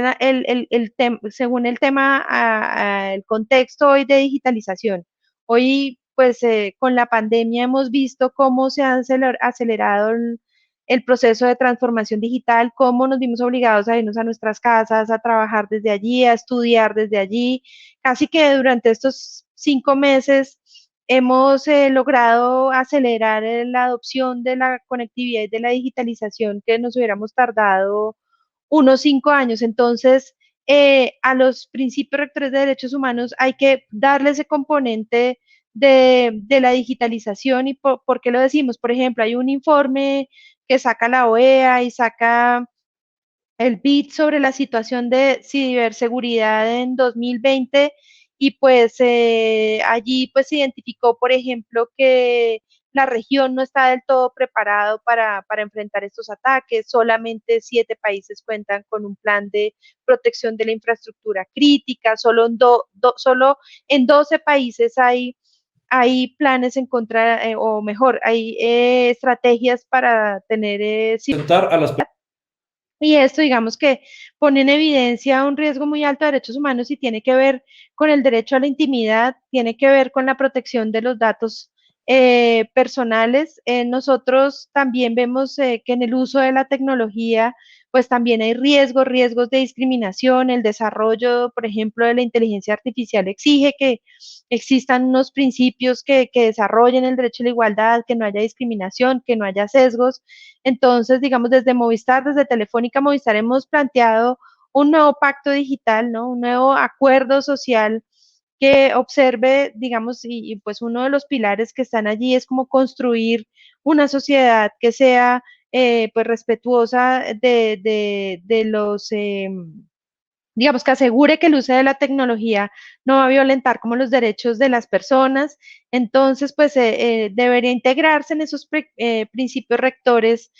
según el tema, el contexto hoy de digitalización. Hoy, pues, con la pandemia hemos visto cómo se ha acelerado el proceso de transformación digital, cómo nos vimos obligados a irnos a nuestras casas, a trabajar desde allí, a estudiar desde allí. Casi que durante estos 5 meses hemos logrado acelerar la adopción de la conectividad y de la digitalización que nos hubiéramos tardado unos 5 años. Entonces, a los principios rectores de derechos humanos hay que darle ese componente de la digitalización. ¿Y por qué lo decimos? Por ejemplo, hay un informe que saca la OEA y saca el BID sobre la situación de ciberseguridad en 2020 y pues allí pues se identificó, por ejemplo, que la región no está del todo preparado para enfrentar estos ataques. Solamente 7 países cuentan con un plan de protección de la infraestructura crítica. Solo en 12 países hay planes en contra, o mejor, hay estrategias para tener Sentar a las y esto, digamos que pone en evidencia un riesgo muy alto de derechos humanos y tiene que ver con el derecho a la intimidad, tiene que ver con la protección de los datos personales. Nosotros también vemos que en el uso de la tecnología, pues también hay riesgos de discriminación. El desarrollo, por ejemplo, de la inteligencia artificial exige que existan unos principios que desarrollen el derecho a la igualdad, que no haya discriminación, que no haya sesgos. Entonces, digamos, desde Movistar, desde Telefónica Movistar, hemos planteado un nuevo pacto digital, ¿no? Un nuevo acuerdo social que observe, digamos, pues uno de los pilares que están allí es como construir una sociedad que sea pues respetuosa de los digamos, que asegure que el uso de la tecnología no va a violentar como los derechos de las personas. Entonces, pues debería integrarse en esos principios rectores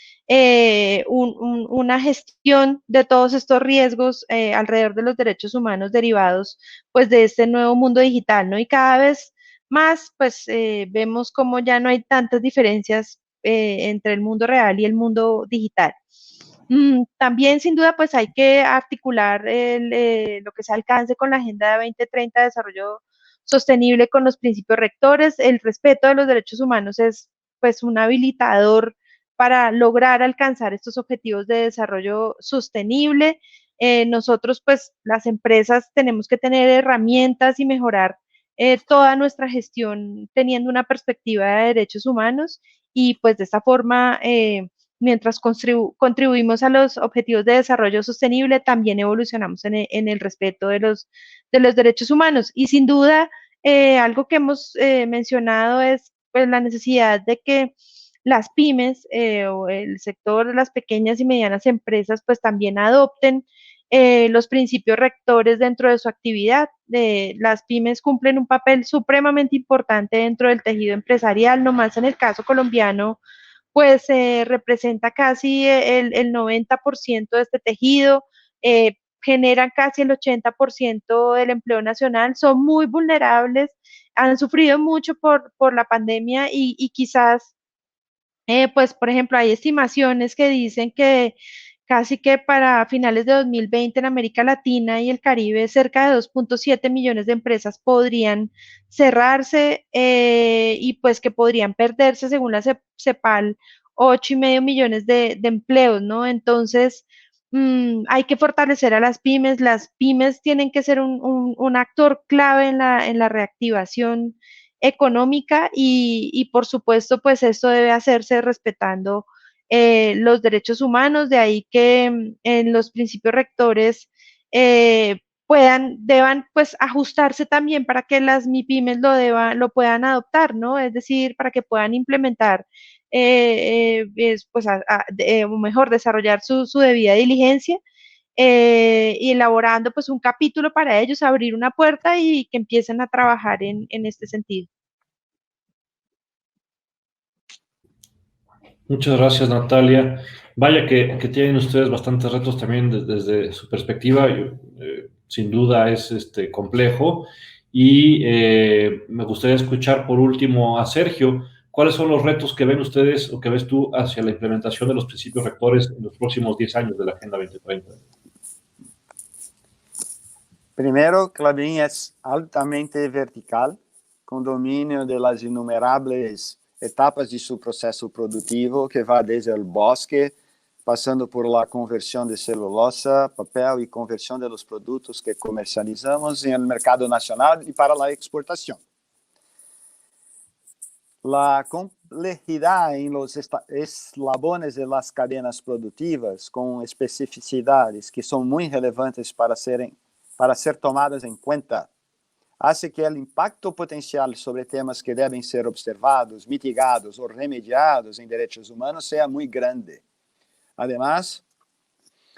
una gestión de todos estos riesgos alrededor de los derechos humanos derivados pues de este nuevo mundo digital, ¿no? Y cada vez más, pues vemos como ya no hay tantas diferencias entre el mundo real y el mundo digital. También, sin duda, pues hay que articular lo que se alcance con la Agenda 2030 de Desarrollo Sostenible con los principios rectores. El respeto de los derechos humanos es, pues, un habilitador para lograr alcanzar estos objetivos de desarrollo sostenible. Nosotros, pues, las empresas tenemos que tener herramientas y mejorar toda nuestra gestión teniendo una perspectiva de derechos humanos y, pues, de esta forma, mientras contribuimos a los objetivos de desarrollo sostenible, también evolucionamos en el respeto de los derechos humanos. Y sin duda, algo que hemos mencionado es pues, la necesidad de que las pymes o el sector de las pequeñas y medianas empresas pues también adopten los principios rectores dentro de su actividad. Las pymes cumplen un papel supremamente importante dentro del tejido empresarial, nomás en el caso colombiano pues representa casi el 90% de este tejido, generan casi el 80% del empleo nacional, son muy vulnerables, han sufrido mucho por la pandemia y quizás, pues por ejemplo, hay estimaciones que dicen que casi que para finales de 2020 en América Latina y el Caribe, cerca de 2.7 millones de empresas podrían cerrarse y pues que podrían perderse, según la CEPAL, 8,5 millones de empleos, ¿no? Entonces, hay que fortalecer a las pymes tienen que ser un actor clave en la reactivación económica y por supuesto, pues esto debe hacerse respetando los derechos humanos, de ahí que en los principios rectores deban pues ajustarse también para que las MIPYMES lo puedan adoptar, ¿no? Es decir, para que puedan implementar, pues, o mejor, desarrollar su debida diligencia y elaborando pues un capítulo para ellos, abrir una puerta y que empiecen a trabajar en este sentido. Muchas gracias, Natalia. Vaya que tienen ustedes bastantes retos también desde su perspectiva. Sin duda es complejo. Y me gustaría escuchar por último a Sergio. ¿Cuáles son los retos que ven ustedes o que ves tú hacia la implementación de los principios rectores en los próximos 10 años de la Agenda 2030? Primero, Klabin es altamente vertical, con dominio de las innumerables etapas de su proceso productivo, que va desde el bosque, pasando por la conversión de celulosa, papel y conversión de los productos que comercializamos en el mercado nacional y para la exportación. La complejidad en los eslabones de las cadenas productivas, con especificidades que son muy relevantes para ser tomadas en cuenta, hace que el impacto potencial sobre temas que deben ser observados, mitigados o remediados en derechos humanos sea muy grande. Además,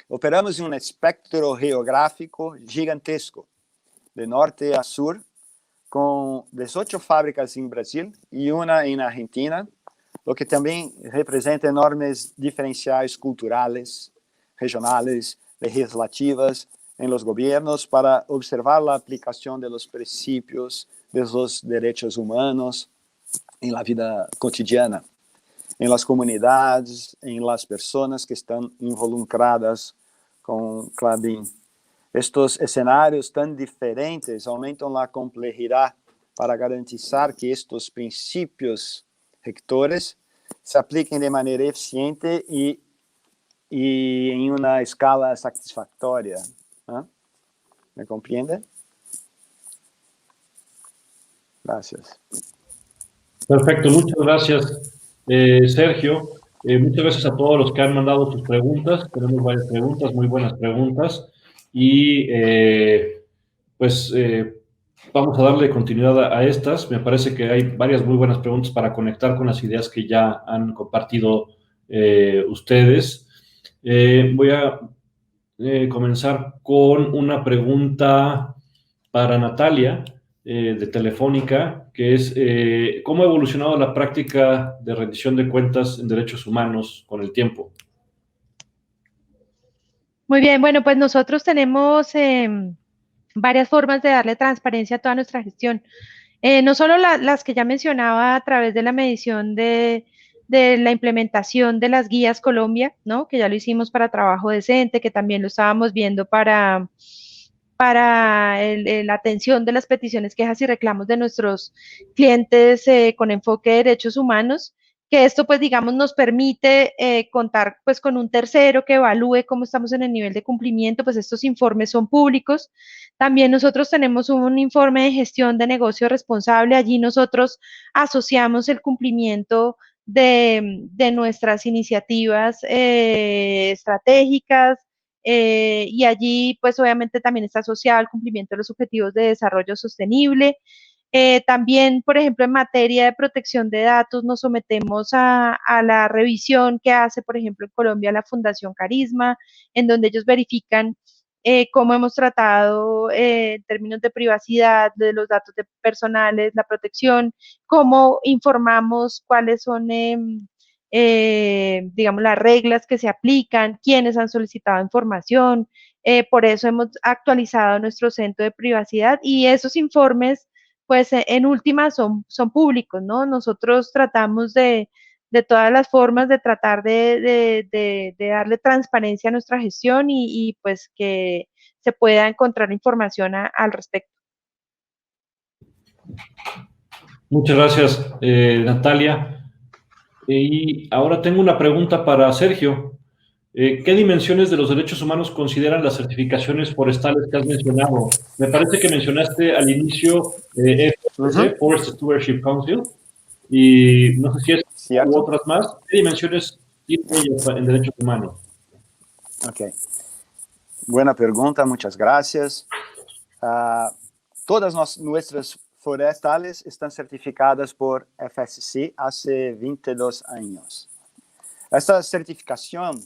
operamos en un espectro geográfico gigantesco, de norte a sur, con 18 fábricas en Brasil y una en Argentina, lo que también representa enormes diferenciales culturales, regionales, legislativas, en los gobiernos para observar la aplicación de los principios de los derechos humanos en la vida cotidiana, en las comunidades, en las personas que están involucradas con Klabin. Estos escenarios tan diferentes aumentan la complejidad para garantizar que estos principios rectores se apliquen de manera eficiente y en una escala satisfactoria. ¿Me comprende? Gracias. Perfecto, muchas gracias, Sergio. Muchas gracias a todos los que han mandado sus preguntas. Tenemos varias preguntas, muy buenas preguntas. Y pues vamos a darle continuidad a estas. Me parece que hay varias muy buenas preguntas para conectar con las ideas que ya han compartido ustedes. Voy a comenzar con una pregunta para Natalia de Telefónica, que es ¿cómo ha evolucionado la práctica de rendición de cuentas en derechos humanos con el tiempo? Muy bien, bueno, pues nosotros tenemos varias formas de darle transparencia a toda nuestra gestión. No solo las que ya mencionaba a través de la medición de la implementación de las guías Colombia, ¿no? Que ya lo hicimos para trabajo decente, que también lo estábamos viendo para la atención de las peticiones, quejas y reclamos de nuestros clientes con enfoque de derechos humanos, que esto pues digamos nos permite contar pues con un tercero que evalúe cómo estamos en el nivel de cumplimiento, pues estos informes son públicos. También nosotros tenemos un informe de gestión de negocio responsable, allí nosotros asociamos el cumplimiento de nuestras iniciativas estratégicas, y allí pues obviamente también está asociado al cumplimiento de los objetivos de desarrollo sostenible. También, por ejemplo, en materia de protección de datos, nos sometemos a la revisión que hace, por ejemplo, en Colombia la Fundación Carisma, en donde ellos verifican cómo hemos tratado en términos de privacidad, de los datos personales, la protección, cómo informamos cuáles son digamos, las reglas que se aplican, quiénes han solicitado información. Por eso hemos actualizado nuestro centro de privacidad y esos informes, pues en última son públicos, ¿no? Nosotros tratamos de de todas las formas de tratar de darle transparencia a nuestra gestión y pues que se pueda encontrar información al respecto. Muchas gracias, Natalia. Y ahora tengo una pregunta para Sergio. ¿Qué dimensiones de los derechos humanos consideran las certificaciones forestales que has mencionado? Me parece que mencionaste al inicio FSC, Forest Stewardship Council, y no sé si es u otras más. ¿Qué dimensiones tienen ellas en derechos humanos? Ok. Buena pregunta, muchas gracias. Todas nuestras forestales están certificadas por FSC hace 22 años. Esta certificación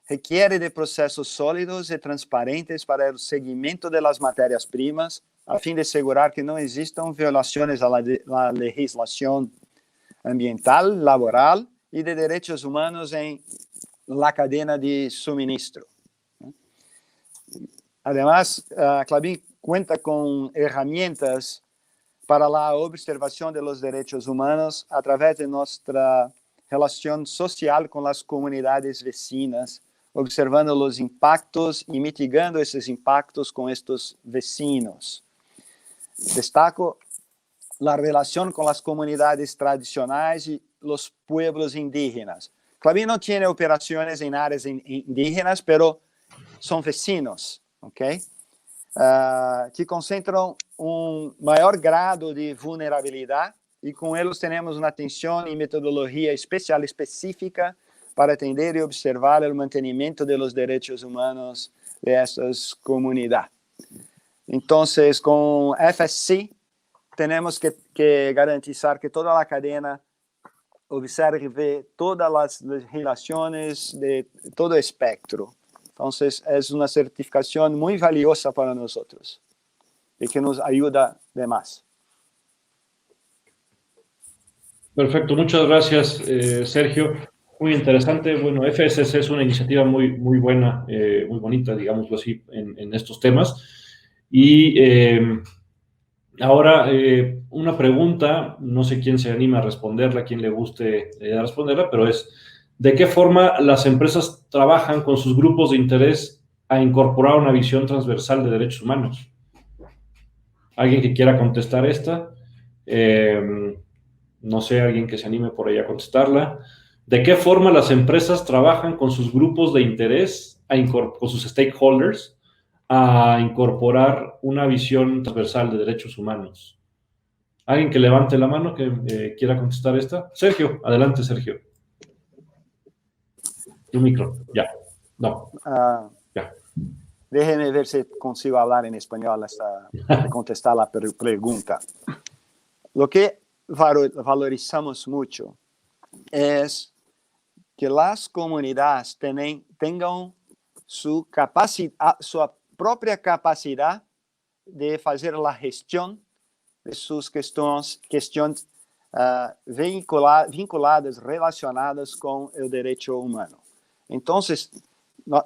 requiere de procesos sólidos y transparentes para el seguimiento de las materias primas, a fin de asegurar que no existan violaciones a la legislación ambiental, laboral y de derechos humanos en la cadena de suministro. Además, Klabin cuenta con herramientas para la observación de los derechos humanos a través de nuestra relación social con las comunidades vecinas, observando los impactos y mitigando esos impactos con estos vecinos. Destaco la relación con las comunidades tradicionales y los pueblos indígenas. Klabin no tiene operaciones en áreas indígenas, pero son vecinos, ¿ok? Que concentram maior grado de vulnerabilidade e com eles temos uma atenção e metodologia especial específica para atender e observar o mantenimento dos direitos humanos dessas comunidades. Então, com FSC, temos que garantizar que toda a cadeia observe todas as relações de todo o espectro. Entonces, es una certificación muy valiosa para nosotros y que nos ayuda de más. Perfecto, muchas gracias, Sergio. Muy interesante. Bueno, FSC es una iniciativa muy buena, muy bonita, digámoslo así, en estos temas. Y ahora, una pregunta, no sé quién se anima a responderla, quién le guste responderla, pero es, ¿de qué forma las empresas trabajan con sus grupos de interés a incorporar una visión transversal de derechos humanos? ¿Alguien que quiera contestar esta? No sé, alguien que se anime por ahí a contestarla. ¿De qué forma las empresas trabajan con sus grupos de interés, con sus stakeholders, a incorporar una visión transversal de derechos humanos? ¿Alguien que levante la mano que quiera contestar esta? Sergio, adelante, Sergio. Tu micro, ya. No, ya. Déjeme ver si consigo hablar en español hasta contestar la pregunta. Lo que valorizamos mucho es que las comunidades tengan su propia capacidad de hacer la gestión de sus cuestiones vinculadas, relacionadas con el derecho humano. Entonces,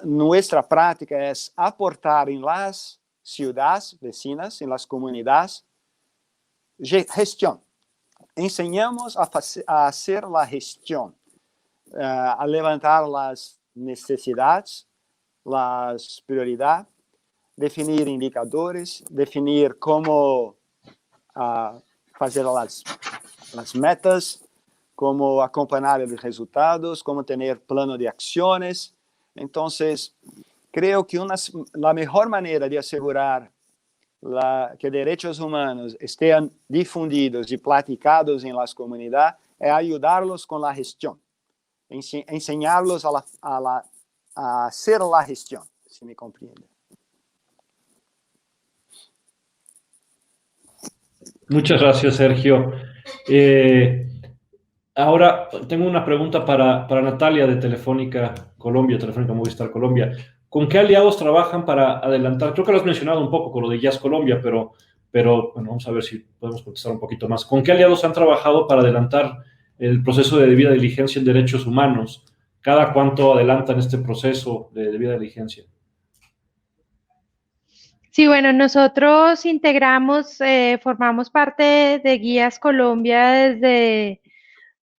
nuestra práctica es aportar en las ciudades vecinas, en las comunidades, gestión. Enseñamos a hacer la gestión, a levantar las necesidades, las prioridades, definir indicadores, definir cómo hacer las metas, cómo acompañar los resultados, cómo tener plano de acciones. Entonces, creo que la mejor manera de asegurar que derechos humanos estén difundidos y platicados en las comunidades es ayudarlos con la gestión, enseñarlos a hacer la gestión, si me comprende. Muchas gracias, Sergio. Ahora tengo una pregunta para Natalia de Telefónica Colombia, Telefónica Movistar Colombia. ¿Con qué aliados trabajan para adelantar? Creo que lo has mencionado un poco con lo de Jazz Colombia, pero bueno, vamos a ver si podemos contestar un poquito más. ¿Con qué aliados han trabajado para adelantar el proceso de debida diligencia en derechos humanos? ¿Cada cuánto adelantan este proceso de debida diligencia? Sí, bueno, nosotros integramos, formamos parte de Guías Colombia desde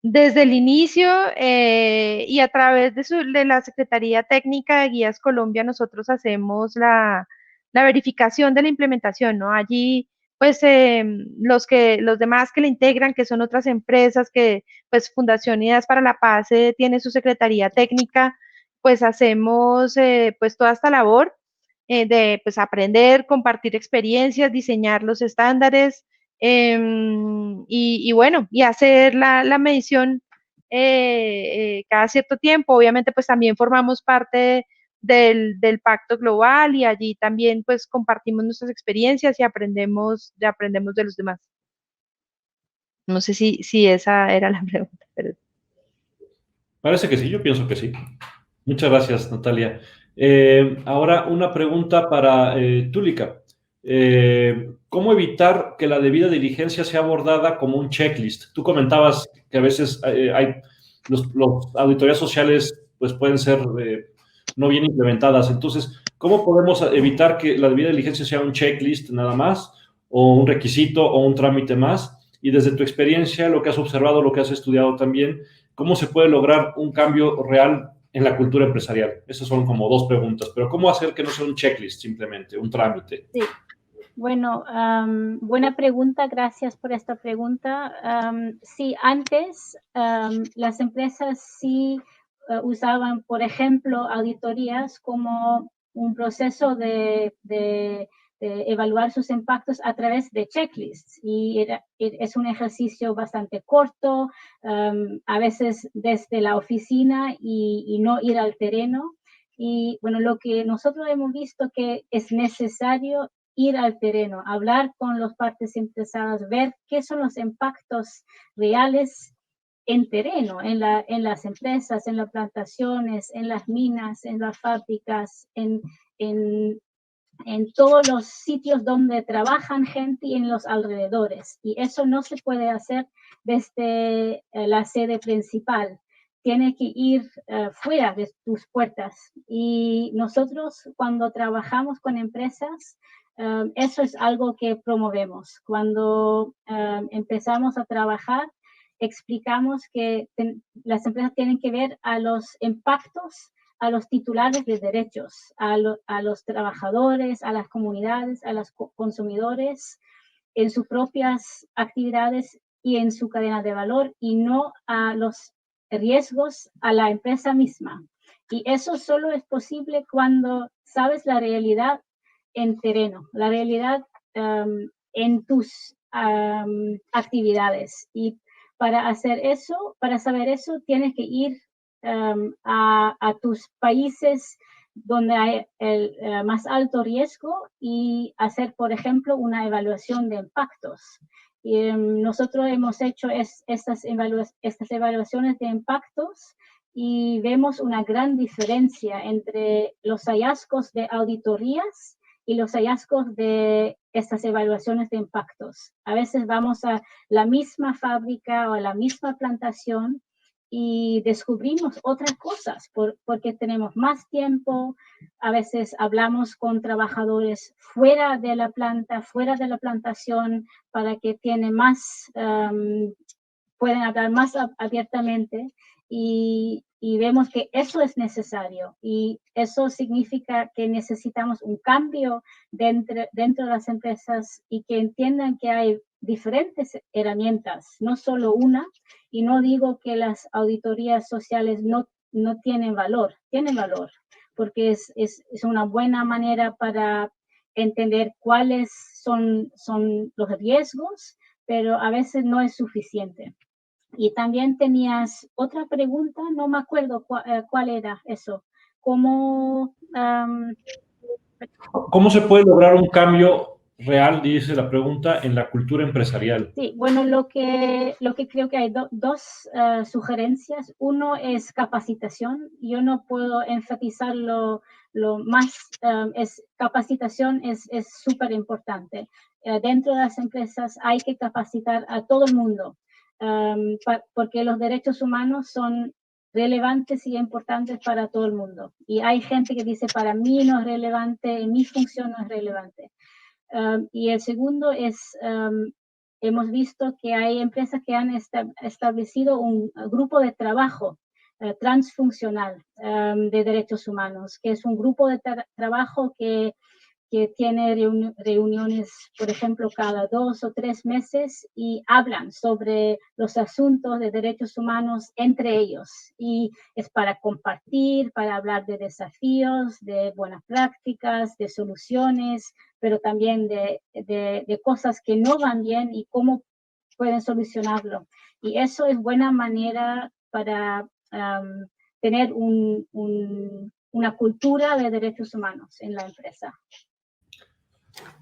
desde el inicio y a través de la Secretaría Técnica de Guías Colombia, nosotros hacemos la verificación de la implementación, ¿no? Allí, pues, los demás que le integran, que son otras empresas que, pues, Fundación Ideas para la Paz tiene su Secretaría Técnica, pues, hacemos, pues, toda esta labor de, pues, aprender, compartir experiencias, diseñar los estándares, y bueno, y hacer la medición cada cierto tiempo. Obviamente, pues también formamos parte del Pacto Global y allí también pues compartimos nuestras experiencias y aprendemos de los demás. No sé si esa era la pregunta, pero Parece que sí, yo pienso que sí. Muchas gracias, Natalia. Ahora una pregunta para Túlica. ¿Cómo evitar que la debida diligencia sea abordada como un checklist? Tú comentabas que a veces hay los auditorías sociales pues pueden ser no bien implementadas. Entonces, ¿cómo podemos evitar que la debida diligencia sea un checklist nada más, o un requisito, o un trámite más? Y desde tu experiencia, lo que has observado, lo que has estudiado también, ¿cómo se puede lograr un cambio real en la cultura empresarial? Esas son como dos preguntas, pero ¿cómo hacer que no sea un checklist simplemente, un trámite? Sí. Bueno, buena pregunta, gracias por esta pregunta. Sí, antes las empresas sí usaban, por ejemplo, auditorías como un proceso de evaluar sus impactos a través de checklists, y es un ejercicio bastante corto, a veces desde la oficina y no ir al terreno. Y bueno, lo que nosotros hemos visto que es necesario ir al terreno, hablar con las partes interesadas, ver qué son los impactos reales en terreno, en las empresas, en las plantaciones, en las minas, en las fábricas, en todos los sitios donde trabajan gente y en los alrededores. Y eso no se puede hacer desde la sede principal. Tiene que ir fuera de tus puertas. Y nosotros, cuando trabajamos con empresas, eso es algo que promovemos. Cuando empezamos a trabajar, explicamos que las empresas tienen que ver a los impactos a los titulares de derechos, a los trabajadores, a las comunidades, a los consumidores, en sus propias actividades y en su cadena de valor, y no a los riesgos a la empresa misma. Y eso solo es posible cuando sabes la realidad en terreno, la realidad en tus actividades. Y para hacer eso, para saber eso, tienes que ir a tus países donde hay el más alto riesgo y hacer, por ejemplo, una evaluación de impactos. Y, nosotros hemos hecho estas evaluaciones de impactos y vemos una gran diferencia entre los hallazgos de auditorías y los hallazgos de estas evaluaciones de impactos. A veces vamos a la misma fábrica o a la misma plantación y descubrimos otras cosas porque tenemos más tiempo. A veces hablamos con trabajadores fuera de la planta, fuera de la plantación, para que tienen más, pueden hablar más abiertamente, y vemos que eso es necesario, y eso significa que necesitamos un cambio dentro de las empresas y que entiendan que hay diferentes herramientas, no solo una. Y no digo que las auditorías sociales no tienen valor, porque es una buena manera para entender cuáles son los riesgos, pero a veces no es suficiente. Y también tenías otra pregunta, no me acuerdo cuál era eso. ¿Cómo se puede lograr un cambio real, dice la pregunta, en la cultura empresarial? Sí, bueno, lo que creo que hay dos sugerencias. Uno es capacitación. Yo no puedo enfatizarlo lo más, capacitación es súper importante. Dentro de las empresas hay que capacitar a todo el mundo, porque los derechos humanos son relevantes y importantes para todo el mundo. Y hay gente que dice, para mí no es relevante, en mi función no es relevante. Y el segundo es hemos visto que hay empresas que han establecido un grupo de trabajo transfuncional de derechos humanos, que es un grupo de trabajo que tiene reuniones, por ejemplo, cada 2 o 3 meses y hablan sobre los asuntos de derechos humanos entre ellos. Y es para compartir, para hablar de desafíos, de buenas prácticas, de soluciones, pero también de cosas que no van bien y cómo pueden solucionarlo. Y eso es buena manera para tener una cultura de derechos humanos en la empresa.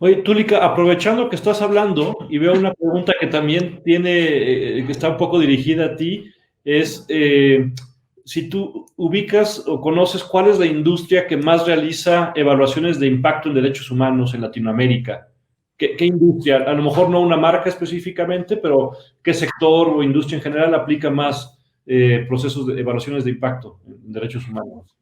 Oye, Túlica, aprovechando que estás hablando y veo una pregunta que también tiene, que está un poco dirigida a ti, es si tú ubicas o conoces cuál es la industria que más realiza evaluaciones de impacto en derechos humanos en Latinoamérica. ¿Qué industria? A lo mejor no una marca específicamente, pero ¿qué sector o industria en general aplica más procesos de evaluaciones de impacto en derechos humanos?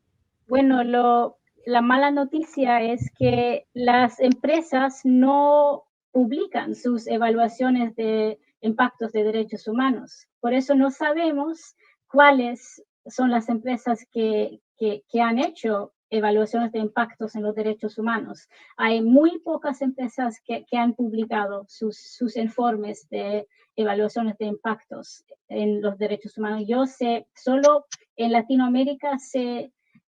Bueno, la mala noticia es que las empresas no publican sus evaluaciones de impactos de derechos humanos. Por eso no sabemos cuáles son las empresas que han hecho evaluaciones de impactos en los derechos humanos. Hay muy pocas empresas que han publicado sus informes de evaluaciones de impactos en los derechos humanos. Yo sé, solo en Latinoamérica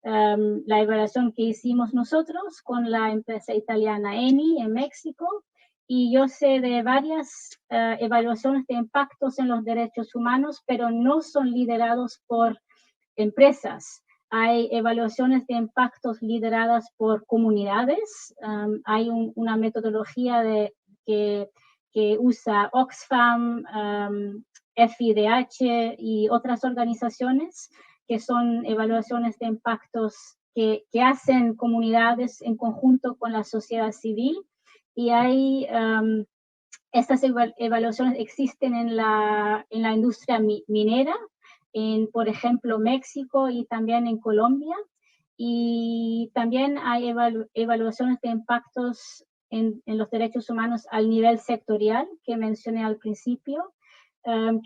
la evaluación que hicimos nosotros con la empresa italiana ENI en México, y yo sé de varias evaluaciones de impactos en los derechos humanos, pero no son liderados por empresas. Hay evaluaciones de impactos lideradas por comunidades. Hay una metodología que usa Oxfam, FIDH y otras organizaciones, que son evaluaciones de impactos que hacen comunidades en conjunto con la sociedad civil. Y hay estas evaluaciones existen en la industria minera, por ejemplo, México y también en Colombia. Y también hay evaluaciones de impactos en los derechos humanos al nivel sectorial, que mencioné al principio,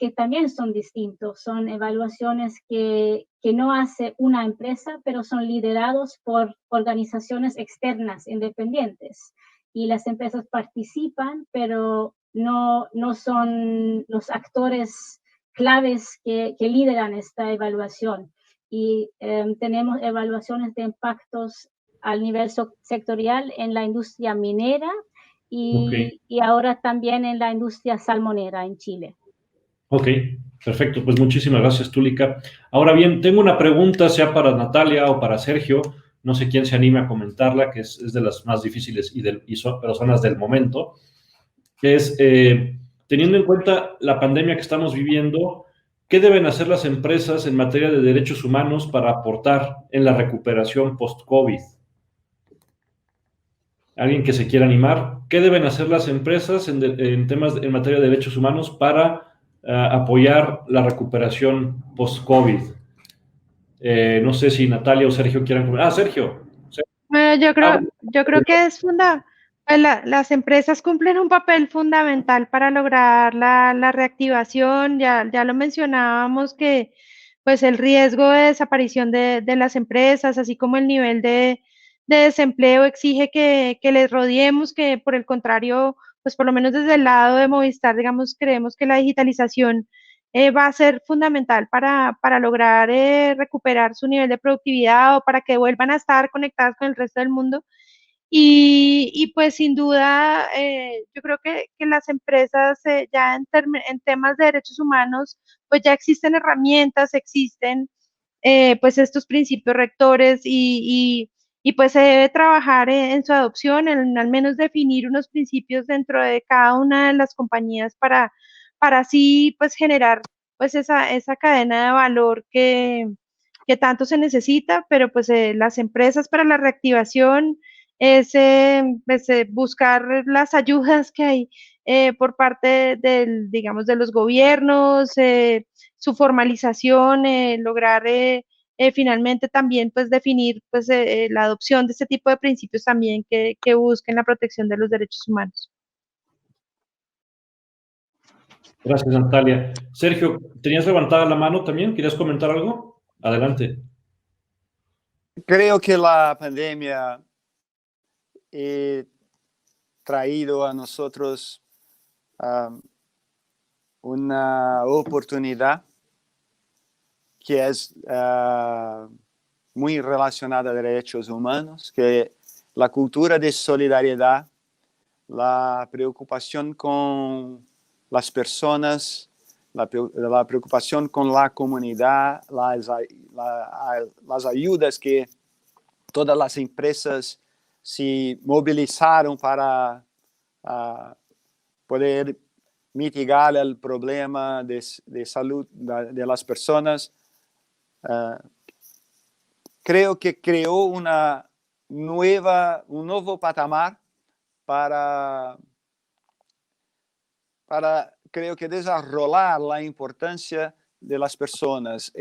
que también son distintos. Son evaluaciones que no hace una empresa, pero son liderados por organizaciones externas, independientes. Y las empresas participan, pero no son los actores claves que lideran esta evaluación. Y tenemos evaluaciones de impactos al nivel sectorial en la industria minera y ahora también en la industria salmonera en Chile. Ok, perfecto. Pues muchísimas gracias, Túlica. Ahora bien, tengo una pregunta, sea para Natalia o para Sergio. No sé quién se anime a comentarla, que es de las más difíciles pero son las del momento. Que es, teniendo en cuenta la pandemia que estamos viviendo, ¿qué deben hacer las empresas en materia de derechos humanos para aportar en la recuperación post-COVID? ¿Alguien que se quiera animar? ¿Qué deben hacer las empresas en materia de derechos humanos para apoyar la recuperación post-COVID? No sé si Natalia o Sergio quieran comentar. Sergio. Bueno, yo creo que las empresas cumplen un papel fundamental para lograr la reactivación. Ya lo mencionábamos que pues el riesgo de desaparición de las empresas, así como el nivel de desempleo exige que les rodeemos, que por el contrario, pues por lo menos desde el lado de Movistar, digamos, creemos que la digitalización va a ser fundamental para lograr recuperar su nivel de productividad o para que vuelvan a estar conectadas con el resto del mundo. Y pues sin duda, yo creo que las empresas ya en temas de derechos humanos, pues ya existen herramientas, existen pues estos principios rectores y pues se debe trabajar en su adopción, en al menos definir unos principios dentro de cada una de las compañías para así pues generar pues esa cadena de valor que tanto se necesita, pero pues las empresas para la reactivación es pues, buscar las ayudas que hay por parte digamos, de los gobiernos, su formalización, lograr finalmente también pues definir pues la adopción de este tipo de principios también que busquen la protección de los derechos humanos. Gracias, Natalia. Sergio, ¿tenías levantada la mano también? ¿Querías comentar algo? Adelante. Creo que la pandemia ha traído a nosotros una oportunidad que es muy relacionada a derechos humanos, que la cultura de solidaridad, la preocupación con las personas, la preocupación con la comunidad, las ayudas que todas las empresas se movilizaron para poder mitigar el problema de salud de las personas. Creo que creó un nuevo patamar para creo que desarrollar la importancia de las personas,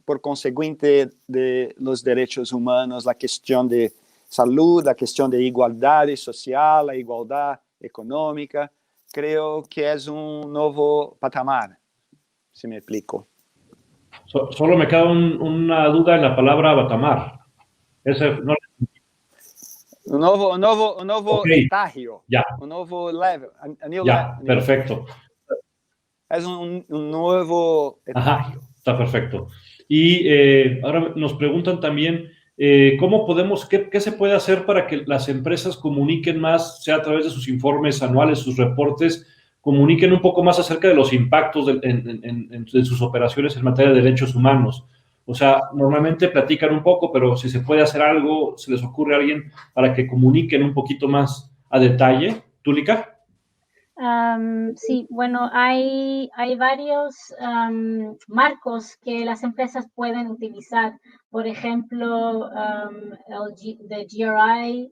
por consecuente de los derechos humanos, la cuestión de salud, la cuestión de igualdad social, la igualdad económica. Creo que es un nuevo patamar, si me explico. Solo me queda una duda en la palabra patamar. No... Un nuevo okay. estágio, ya. Un nuevo level. Ya, perfecto. Es un nuevo estágio. Ajá, está perfecto. Y ahora nos preguntan también, ¿cómo podemos, qué se puede hacer para que las empresas comuniquen más, sea a través de sus informes anuales, sus reportes, comuniquen un poco más acerca de los impactos de sus operaciones en materia de derechos humanos? O sea, normalmente platican un poco, pero si se puede hacer algo, ¿se les ocurre a alguien para que comuniquen un poquito más a detalle? ¿Túlica? Sí, bueno, hay varios marcos que las empresas pueden utilizar. Por ejemplo, the GRI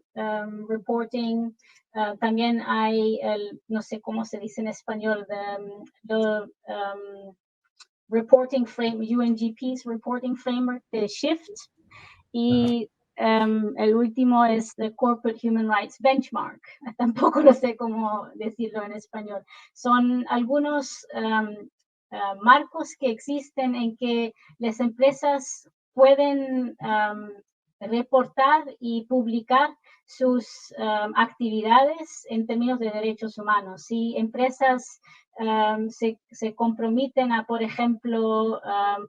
reporting. También hay no sé cómo se dice en español, the reporting frame, UNGP's reporting framework, the SHIFT. Y el último es the Corporate Human Rights Benchmark. Tampoco lo sé cómo decirlo en español. Son algunos marcos que existen en que las empresas pueden reportar y publicar sus actividades en términos de derechos humanos. Si empresas se comprometen a, por ejemplo,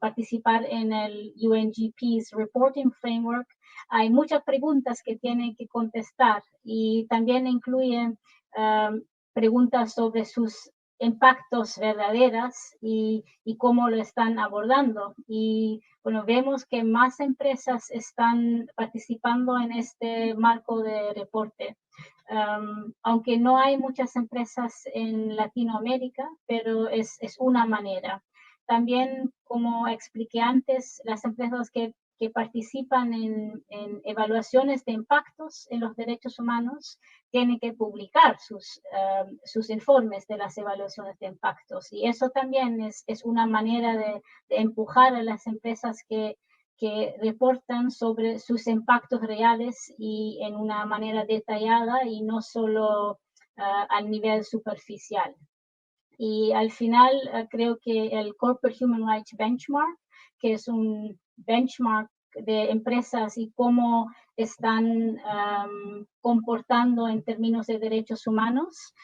participar en el UNGP's Reporting Framework, hay muchas preguntas que tienen que contestar y también incluyen preguntas sobre sus impactos verdaderos y cómo lo están abordando. Y bueno, vemos que más empresas están participando en este marco de reporte. Aunque no hay muchas empresas en Latinoamérica, pero es una manera. También, como expliqué antes, las empresas que participan en evaluaciones de impactos en los derechos humanos tienen que publicar sus informes de las evaluaciones de impactos. Y eso también es una manera de empujar a las empresas que reportan sobre sus impactos reales y en una manera detallada y no solo al nivel superficial. Y al final creo que el Corporate Human Rights Benchmark, que es un benchmark de empresas y cómo están comportando en términos de derechos humanos,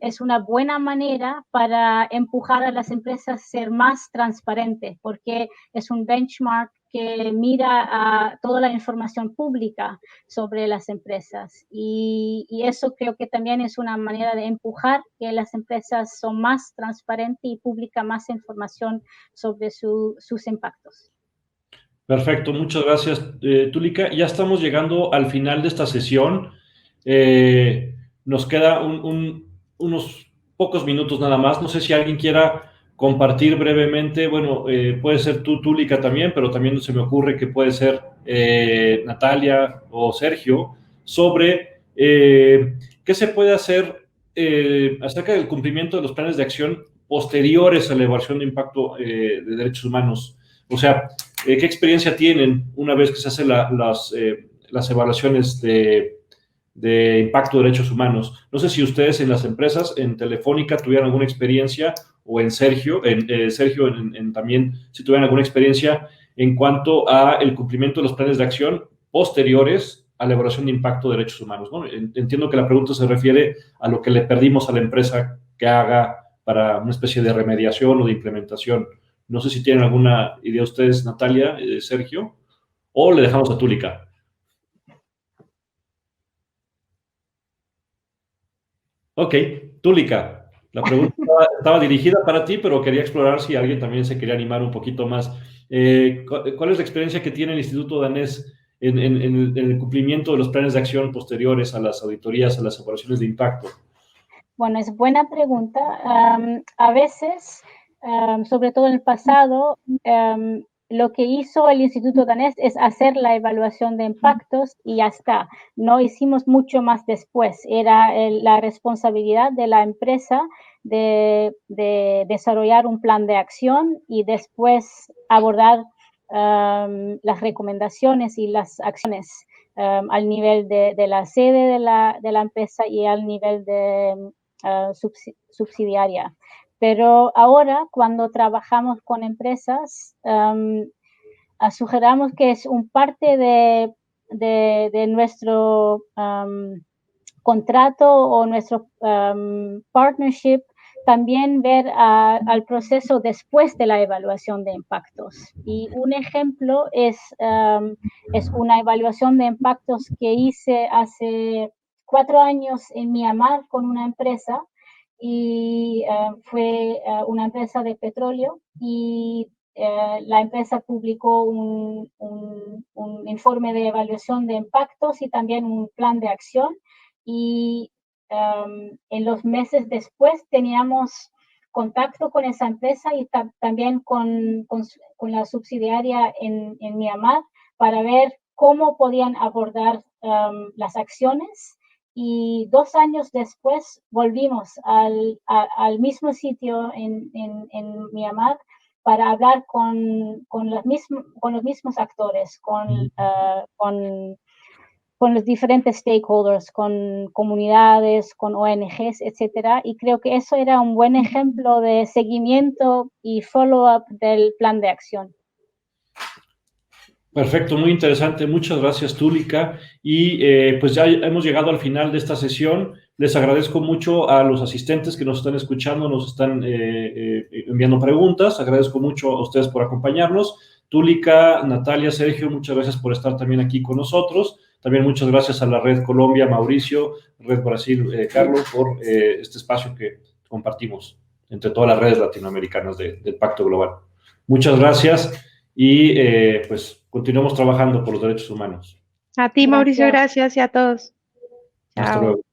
es una buena manera para empujar a las empresas a ser más transparentes, porque es un benchmark que mira a toda la información pública sobre las empresas y eso creo que también es una manera de empujar que las empresas son más transparentes y publican más información sobre sus impactos. Perfecto, muchas gracias, Túlica. Ya estamos llegando al final de esta sesión. Nos queda unos pocos minutos nada más. No sé si alguien quiera compartir brevemente. Bueno, puede ser tú, Túlica, también, pero también se me ocurre que puede ser Natalia o Sergio, sobre qué se puede hacer acerca del cumplimiento de los planes de acción posteriores a la evaluación de impacto de derechos humanos. O sea, ¿qué experiencia tienen una vez que se hacen las evaluaciones de de impacto de derechos humanos. No sé si ustedes en las empresas, en Telefónica, tuvieron alguna experiencia, o en Sergio, también, si tuvieran alguna experiencia en cuanto a el cumplimiento de los planes de acción posteriores a la evaluación de impacto de derechos humanos, ¿no? Entiendo que la pregunta se refiere a lo que le perdimos a la empresa que haga para una especie de remediación o de implementación. No sé si tienen alguna idea ustedes, Natalia, Sergio, o le dejamos a Túlica. Ok, Túlica, la pregunta estaba dirigida para ti, pero quería explorar si alguien también se quería animar un poquito más. ¿Cuál es la experiencia que tiene el Instituto Danés en el cumplimiento de los planes de acción posteriores a las auditorías, a las evaluaciones de impacto? Bueno, es buena pregunta. A veces, sobre todo en el pasado, lo que hizo el Instituto Danés es hacer la evaluación de impactos y ya está. No hicimos mucho más después. Era la responsabilidad de la empresa de desarrollar un plan de acción y después abordar las recomendaciones y las acciones al nivel de la sede de la empresa y al nivel de subsidiaria. Pero ahora, cuando trabajamos con empresas, sugeramos que es un parte de nuestro contrato o nuestro partnership también ver al proceso después de la evaluación de impactos. Y un ejemplo es una evaluación de impactos que hice hace 4 años en Myanmar con una empresa, y fue una empresa de petróleo, y la empresa publicó un informe de evaluación de impactos y también un plan de acción, y en los meses después teníamos contacto con esa empresa y también con la subsidiaria en Myanmar para ver cómo podían abordar las acciones. Y 2 años después volvimos al mismo sitio en Myanmar para hablar con los mismos actores, con los diferentes stakeholders, con comunidades, con ONGs, etcétera. Y creo que eso era un buen ejemplo de seguimiento y follow-up del plan de acción. Perfecto, muy interesante. Muchas gracias, Túlica. Y pues ya hemos llegado al final de esta sesión. Les agradezco mucho a los asistentes que nos están escuchando, nos están enviando preguntas. Agradezco mucho a ustedes por acompañarnos. Túlica, Natalia, Sergio, muchas gracias por estar también aquí con nosotros. También muchas gracias a la Red Colombia, Mauricio, Red Brasil, Carlos, por este espacio que compartimos entre todas las redes latinoamericanas del Pacto Global. Muchas gracias y pues continuamos trabajando por los derechos humanos. A ti, Mauricio, gracias, y a todos. Chao. Hasta luego.